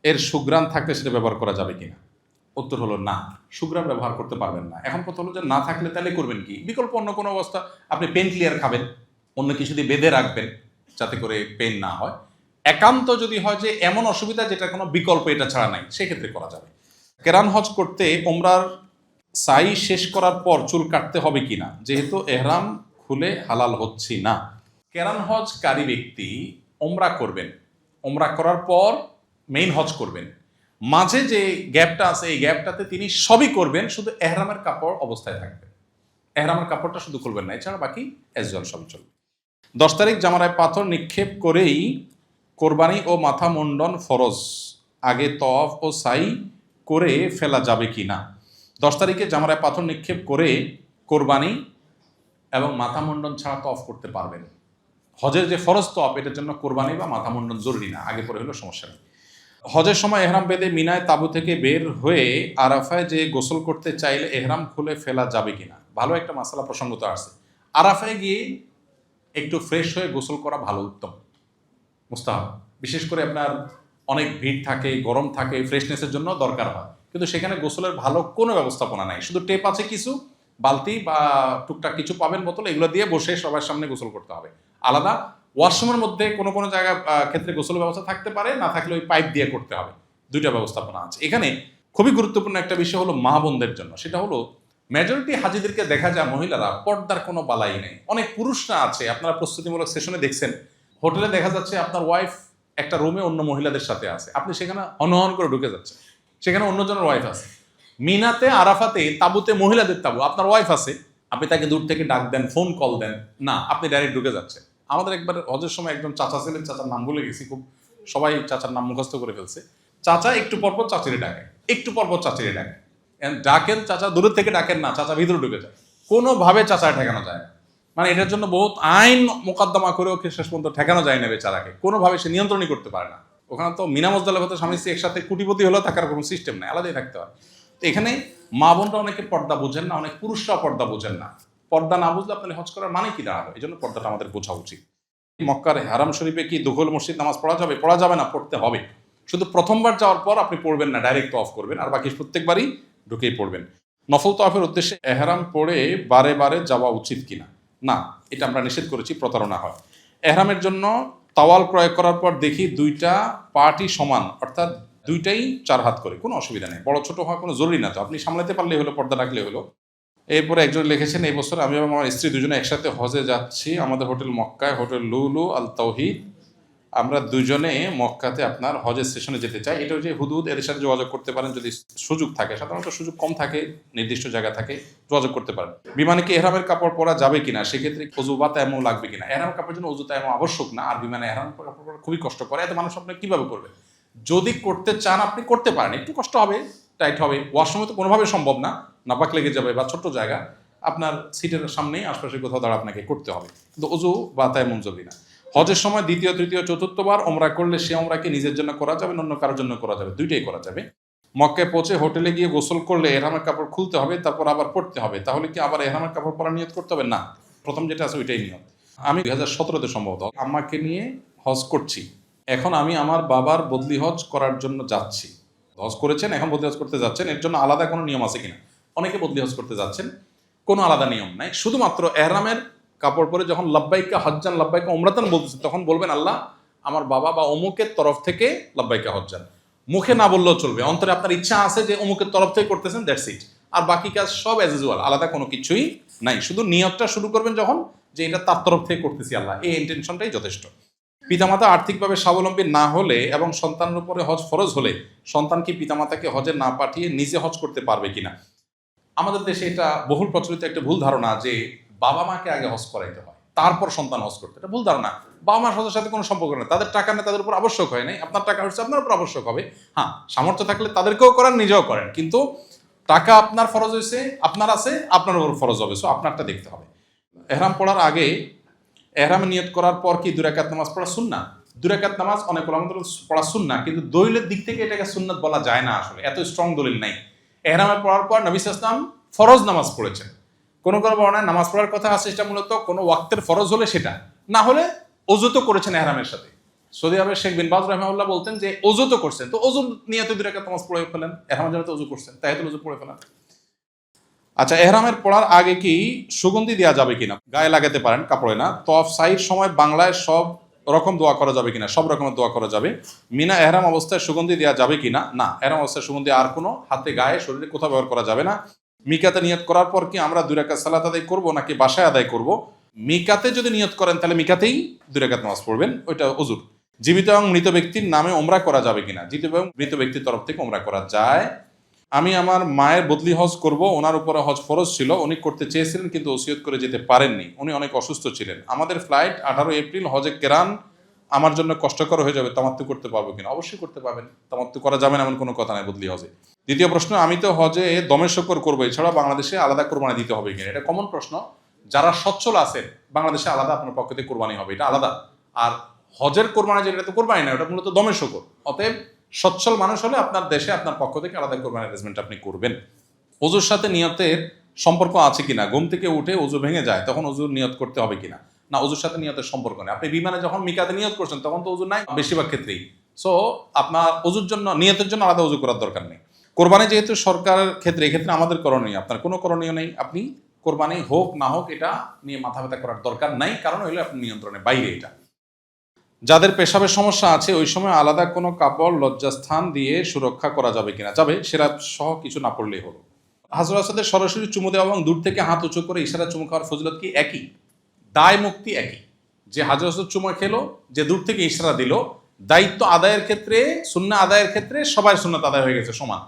এর সুঘ্রাণ থাকলে সেটা ব্যবহার করা যাবে কিনা? উত্তর হলো না, সুঘ্রাণ ব্যবহার করতে পারবেন না। এখন কথা হলো যে না থাকলে তাহলে করবেন কি? বিকল্প অন্য কোনো অবস্থা, আপনি পেন ক্লিয়ার খাবেন, অন্য কিছু দিয়ে বেঁধে রাখবেন যাতে করে পেন না হয়। একান্ত যদি হয় যে এমন অসুবিধা যেটা কোনো বিকল্প এটা ছাড়া নাই, সেক্ষেত্রে করা যাবে। কেরান হজ করতে ওমরার সাই শেষ করার পর চুল কাটতে হবে কিনা, যেহেতু এহরাম খুলে হালাল হচ্ছি না। কেরান হজকারী ব্যক্তি ওমরা করবেন, ওমরা করার পর মেইন হজ করবেন, মাঝে যে গ্যাপটা আছে এই গ্যাপটাতে তিনি সবই করবেন, শুধু এহরামের কাপড় অবস্থায় থাকবেন, এহরামের কাপড়টা শুধু খুলবেন না, এছাড়া বাকি অ্যাজওয়াল সবই চলবে। 10 তারিখ জামারায় পাথর নিক্ষেপ করেই কোরবানি ও মাথা মুন্ডন ফরজ, আগে তওয়াফ ও সাই করে ফেলা যাবে কি না? 10 তারিখে জামারায় পাথর নিক্ষেপ করে কোরবানি এবং মাথা মুন্ডন ছাড়া তওয়াফ করতে পারবেন। হজের যে ফরজ তওয়াফ, এটার জন্য কোরবানি বা মাথা মুন্ডন জরুরি না, আগে পরে হলেও সমস্যা নেই। হজের সময় এহরাম বেঁধে মিনায় তাঁবু থেকে বের হয়ে আরাফায় যে গোসল করতে চাইলে এহরাম খুলে ফেলা যাবে কিনা? ভালো একটা মাসালা প্রসঙ্গত আসছে। আরাফায় গিয়ে একটু ফ্রেশ হয়ে গোসল করা ভালো, উত্তম, মুস্তাহাব। বিশেষ করে আপনার অনেক ভিড় থাকে, গরম থাকে, ফ্রেশনেসের জন্য দরকার হয়, কিন্তু সেখানে গোসলের ভালো কোনো ব্যবস্থাপনা নাই, শুধু টেপ আছে কিছু, বালতি বা টুকটাক কিছু পাবেন বোতল, এগুলো দিয়ে বসে সবার সামনে গোসল করতে হবে। আলাদা ওয়াশরুমের মধ্যে কোনো কোনো জায়গা ক্ষেত্রে গোসলের ব্যবস্থা থাকতে পারে, না থাকলে ওই পাইপ দিয়ে করতে হবে, দুইটা ব্যবস্থাপনা আছে। এখানে খুবই গুরুত্বপূর্ণ একটা বিষয় হলো মা বোনদের জন্য, সেটা হলো মেজরিটি হাজিদেরকে দেখা যায় মহিলারা পর্দার কোনো বালাই নেই। অনেক পুরুষরা আছে, আপনারা প্রস্তুতিমূলক সেশনে দেখছেন, হোটেলে দেখা যাচ্ছে আপনার ওয়াইফ একটা রুমে অন্য মহিলাদের সাথে আছে, আপনি সেখানে হনহন করে ঢুকে যাচ্ছেন, সেখানে অন্যজনের ওয়াইফ আছে। মিনাতে আরাফাতে তাঁবুতে মহিলাদের তাঁবু, আপনার ওয়াইফ আছে, আপনি তাকে দূর থেকে ডাক দেন, ফোন কল দেন না, আপনি ডাইরেক্ট ঢুকে যাচ্ছেন। আমাদের একবার হজের সময় একজন চাচা ছিলেন, চাচার নাম ভুলে গেছি, খুব সবাই চাচার নাম মুখস্থ করে ফেলছে। চাচা একটু পরপর চাচিরে ডাকে, একটু পরপর চাচিরে ডাকে, ডাকেন চাচা, দূরের থেকে ডাকেন না, চাচা ভিতরে ঢুকে যায়, কোনোভাবে চাচায় ঠেকানো যায় না। মানে এটার জন্য বহুত আইন মোকদ্দমা করেও শেষ পর্যন্ত ঠেকানো যায় না বেচারাকে, কোনোভাবে সে নিয়ন্ত্রণই করতে পারে না। ওখানে তো মিনা মুজদালিফাতে স্বামী স্ত্রী একসাথে কোটিপতি হলেও থাকার কোনো সিস্টেম নেই, আলাদাই থাকতে হয়। তো এখানে মা বোনরা অনেকে পর্দা বোঝেন না, অনেক পুরুষরা পর্দা বোঝেন না। পর্দা না বুঝলে আপনার হজ করার মানে কি দাঁড়াবে? এই জন্য পর্দাটা আমাদের বোঝা উচিত। মক্কার হারাম শরীফে কি দুখল মসজিদ নামাজ পড়া যাবে? পড়া যাবে না, পড়তে হবে। শুধু প্রথমবার যাওয়ার পর আপনি পড়বেন না, ডাইরেক্ট অফ করবেন, আর বাকি প্রত্যেকবারই ঢুকেই পড়বেন। নফল তওয়াফের উদ্দেশ্যে এহরাম পড়ে বারে বারে যাওয়া উচিত কিনা? না, এটা আমরা নিষেধ করেছি, প্রতারণা হয়। এহরামের জন্য তাওয়াল ক্রয় করার পর দেখি দুইটা পার্টই সমান, অর্থাৎ দুইটাই 4 হাত করে, কোনো অসুবিধা নেই, বড় ছোট হওয়া কোনো জরুরি না, তো আপনি সামলাতে পারলেই হলো, পর্দা রাখলে হলো। এরপরে একজন লিখেছেন, এই বছর আমি এবং আমার স্ত্রী দুজনে একসাথে হজে যাচ্ছি, আমাদের হোটেল মক্কায়, হোটেল লুলু আল তাওহিদ। আমরা দুজনে মক্কাতে আপনার হজের সেশনে যেতে চাই। এটা হচ্ছে হুদুদ, এদের সাথে যোগাযোগ করতে পারেন যদি সুযোগ থাকে, সাধারণত সুযোগ কম থাকে, নির্দিষ্ট জায়গা থাকে, যোগাযোগ করতে পারেন। বিমানে কি এহরামের কাপড় পরা যাবে কিনা, সেক্ষেত্রে অজু বা তায়াম্মুম লাগবে কিনা? এহরামের কাপড়ের জন্য অজু তায়াম্মুম আবশ্যক না, আর বিমানে এহরামের কাপড় পরা খুবই কষ্ট করে, এত মানুষ আপনি কিভাবে করবে? যদি করতে চান আপনি করতে পারেন, একটু কষ্ট হবে, টাইট হবে, ওয়াশরুমে তো কোনোভাবে সম্ভব না, নাপাক লেগে যাবে, বা ছোট্ট জায়গা আপনার সিটের সামনেই আশপাশে কোথাও দাঁড়া আপনাকে করতে হবে, কিন্তু অজু বা তায়াম্মুম জরুরি না। হজের সময় দ্বিতীয় তৃতীয় চতুর্থবার ওমরা করলে সে ওমরাকে নিজের জন্য করা যাবে না অন্য কারোর জন্য করা যাবে, দুইটাই করা যাবে। মক্কায় পৌঁছে হোটেলে গিয়ে গোসল করলে এহরামের কাপড় খুলতে হবে, তারপর আবার পড়তে হবে, তাহলে কি আবার এহরামের কাপড় পরা নিয়ত করতে হবে? না, প্রথম যেটা আছে ওইটাই নিয়ত। আমি 2017-তে সম্ভবত আম্মাকে নিয়ে হজ করছি, এখন আমি আমার বাবার বদলি হজ করার জন্য যাচ্ছি। হজ করেছেন, এখন বদলি হজ করতে যাচ্ছেন, এর জন্য আলাদা কোনো নিয়ম আছে কিনা? অনেকে বদলি হজ করতে যাচ্ছেন, কোনো আলাদা নিয়ম নাই, শুধুমাত্র এহরামের কাপড় পরে যখন লাব্বাইকা হজ্জান লাব্বাইকা উমরাতান বলতেছে, তখন বলবেন আল্লাহ আমার বাবা বা অমুকের তরফ থেকে লাব্বাইকা হজ্জান। মুখে না বললেও চলবে, অন্তরে আপনার ইচ্ছা আছে যে অমুকের তরফ থেকে করতেছেন, দ্যাটস ইট। আর বাকি কাজ সব অ্যাজ ইউজুয়াল, আলাদা কোনো কিছুই নাই, শুধু নিয়তটা শুরু করবেন যখন, যে এটা তার তরফ থেকে করতেছি আল্লাহ, এই ইন্টেনশনটাই যথেষ্ট। পিতামাতা আর্থিকভাবে স্বাবলম্বী না হলে এবং সন্তানের উপরে হজ ফরজ হলে সন্তান কি পিতামাতাকে হজে না পাঠিয়ে নিজে হজ করতে পারবে কিনা? আমাদের দেশে এটা বহুল প্রচলিত একটা ভুল ধারণা যে বাবা মাকে আগে হজ করাইতে হয়, তারপর সন্তান হজ করতে। এটা ভুল ধারণা। বাবা মার হজের সাথে কোনো সম্পর্ক নেই, তাদের টাকা নেই, তাদের উপর আবশ্যক হয় নাই, আপনার টাকা হচ্ছে আপনার উপর আবশ্যক হবে। হ্যাঁ, সামর্থ্য থাকলে তাদেরকেও করেন, নিজেও করেন, কিন্তু টাকা আপনার ফরজ হয়েছে, আপনার আছে, আপনার উপর ফরজ হবে, সো আপনারটা দেখতে হবে। এহরাম পড়ার আগে এহরামে নিয়ত করার পর কি 2 রাকাত নামাজ পড়া সুন্নাহ? 2 রাকাত নামাজ অনেক ওলামাদের পড়া সুন্নাহ, কিন্তু দলিলের দিক থেকে এটাকে সুন্নাত বলা যায় না, আসলে এত স্ট্রং দলিল নাই। ইহরামে পড়ার পর নবী সাল্লাল্লাহু আলাইহি ওয়াসাল্লাম ফরজ নামাজ পড়েছেন। কোন বর্ণনায় নামাজ পড়ার কথা আছে, সেটা মূলত কোনো ওয়াক্তের ফরজ হলে সেটা, না হলে ওযু তো করেছেন ইহরামের সাথে। সৌদি আরবের শেখ বিন বাজ রাহিমাহুল্লাহ বলতেন যে ওযু তো করছেন, তো ওযুর নিয়তে 2 রাকাত নামাজ পড়ে ফেলেন, ইহরামের জন্য তো ওযু করছেন, তাহিয়াতুল ওযু পড়ে ফেলেন। আচ্ছা, ইহরামের পড়ার আগে কি সুগন্ধি দেওয়া যাবে কিনা? গায়ে লাগাতে পারেন, কাপড়ে না। তওয়াফ সাইর সময় বাংলায় সব রকম দোয়া করা যাবে কিনা? সব রকমের দোয়া করা যাবে। মিনা ইহরাম অবস্থায় সুগন্ধি দেওয়া যাবে কিনা? না, ইহরাম অবস্থায় সুগন্ধি আর কোনো হাতে, গায়ে, শরীরে কোথাও ব্যবহার করা যাবে না। মিকাতে নিয়ত করার পর কি আমরা 2 রাকাত সালাত আদায় করব নাকি বাসায় আদায় করব? মিকাতে যদি নিয়ত করেন তাহলে মিকাতেই 2 রাকাত নামাজ পড়বেন, ওইটা ওযুর। জীবিত এবং মৃত ব্যক্তির নামে ওমরা করা যাবে কিনা? জীবিত এবং মৃত ব্যক্তির তরফ থেকে ওমরা করা যায়। আমি আমার মায়ের বদলি হজ করব, ওনার উপরে হজ ফরজ ছিল, উনি করতে চেয়েছিলেন কিন্তু ওসিয়ত করে যেতে পারেননি, উনি অনেক অসুস্থ ছিলেন। আমাদের ফ্লাইট 18 এপ্রিল, হজে কেরান আমার জন্য কষ্টকর হয়ে যাবে, তামাত্তু করতে পারবো কিনা? অবশ্যই করতে পারবেন, তামাত্তু করা যাবে না এমন কোনো কথা নাই বদলি হজে। দ্বিতীয় প্রশ্ন, আমি তো হজে দমের শকর করবো, এছাড়া বাংলাদেশে আলাদা কোরবানি দিতে হবে কিনা? এটা কমন প্রশ্ন। যারা সচ্ছল আছেন বাংলাদেশে আলাদা আপনার পক্ষ থেকে কোরবানি হবে, এটা আলাদা। আর হজের কোরবানি যেটা, তো কোরবানি না, ওটা মূলত দমের শকর। অতএব সচ্ছল মানুষ হলে আপনার দেশে আপনার পক্ষ থেকে আলাদা কোরবানি অ্যারেঞ্জমেন্ট আপনি করবেন। ওযুর সাথে নিয়তের সম্পর্ক আছে কিনা? ঘুম থেকে উঠে ওযু ভেঙে যায়, তখন ওযুর নিয়ত করতে হবে কিনা? না, ওযুর সাথে নিয়তের সম্পর্ক নেই। আপনি বিমানে যখন মিকাতে নিয়ত করছেন তখন তো ওযু নাই বেশিরভাগ ক্ষেত্রেই। সো আপনার ওযুর জন্য, নিয়তের জন্য আলাদা ওযু করার দরকার নেই। কোরবানি যেহেতু সরকারের ক্ষেত্রে, এক্ষেত্রে আমাদের করণীয়, আপনার কোনো করণীয় নেই। আপনি কোরবানি হোক না হোক এটা নিয়ে মাথা ব্যথা করার দরকার নাই, কারণ হইলে আপনার নিয়ন্ত্রণের বাইরে এটা। যাদের পেশাবের সমস্যা আছে ওই সময় আলাদা কোনো কাপড় লজ্জাস্থান দিয়ে সুরক্ষা করা যাবে কিনা? যাবে, সেরা সহ কিছু না পড়লেই হলো। হাজর আসাদের সরাসরি চুমু দেওয়া এবং দূর থেকে হাত উঁচু করে ইশারা চুমু খাওয়ার ফজিলত কি একই? দায় মুক্তি একই। যে হাজর আসাদ চুমু খেলো, যে দূর থেকে ইশারা দিল, দায়িত্ব আদায়ের ক্ষেত্রে, সুন্নাহ আদায়ের ক্ষেত্রে সবাই সুন্নাত আদায় হয়ে গেছে সমান।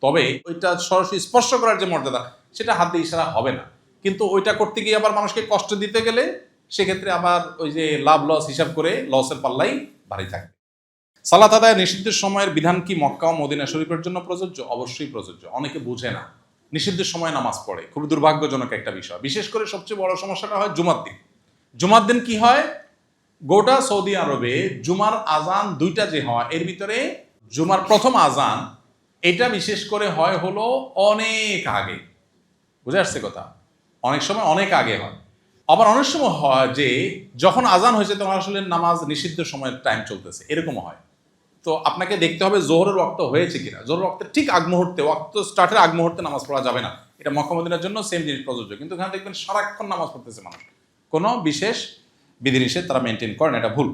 তবে ওইটা সরাসরি স্পর্শ করার যে মর্যাদা, সেটা হাত দিয়ে ইশারা হবে না। কিন্তু ওইটা করতে গিয়ে আবার মানুষকে কষ্ট দিতে গেলে সেক্ষেত্রে আবার ওই যে লাভ লস হিসাব করে লসের পাল্লাই ভারী থাকে। সালাত আদায় নিষিদ্ধ সময়ের বিধান কি মক্কা ও মদিনা শরীফের জন্য প্রযোজ্য? অবশ্যই প্রযোজ্য। অনেকে বুঝে না, নিষিদ্ধ সময় নামাজ পড়ে, খুব দুর্ভাগ্যজনক একটা বিষয়। বিশেষ করে সবচেয়ে বড় সমস্যাটা হয় জুমার দিন। জুমার দিন কি হয়, গোটা সৌদি আরবে জুমার আজান 2টা যে হয়, এর ভিতরে জুমার প্রথম আজান এটা বিশেষ করে হয় হলো অনেক আগে। বুঝে আসছে কথা? অনেক সময় অনেক আগে হয়। আবার অনেক সময় হয় যে যখন আজান হয়েছে তখন আসলে নামাজ নিষিদ্ধ সময়ের টাইম চলতেছে, এরকম হয়। তো আপনাকে দেখতে হবে জোহরের ওয়াক্ত হয়েছে কিনা। জোহরের ওয়াক্তের ঠিক আগ মুহূর্তে, ওয়াক্ত স্টার্টের আগ মুহূর্তে নামাজ পড়া যাবে না। এটা মক্কা মদিনার জন্য সেম জিনিস প্রযোজ্য। কিন্তু এখানে দেখবেন সারাক্ষণ নামাজ পড়তেছে মানুষ, কোনো বিশেষ বিধিনিষেধ তারা মেনটেন করেন, এটা ভুল।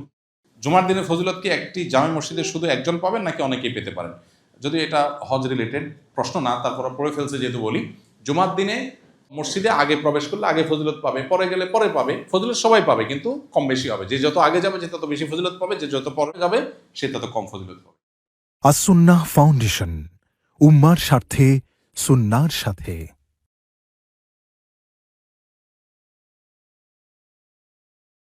জুমার দিনের ফজিলত কি একটি জামে মসজিদে শুধু একজন পাবেন নাকি অনেকেই পেতে পারেন? যদি এটা হজ রিলেটেড প্রশ্ন না, তারপর পড়ে ফেলছে যেহেতু বলি, জুমার দিনে মসজিদে আগে প্রবেশ করলে আগে ফজিলত পাবে, পরে গেলে পরে পাবে। ফজিলত সবাই পাবে, কিন্তু কম বেশি হবে। যে যত আগে যাবে সে তত বেশি ফজিলত পাবে, যে যত পরে যাবে সে তত কম ফজিলত পাবে। আসুন্নাহ ফাউন্ডেশন, উম্মার স্বার্থে সুন্নাহর সাথে।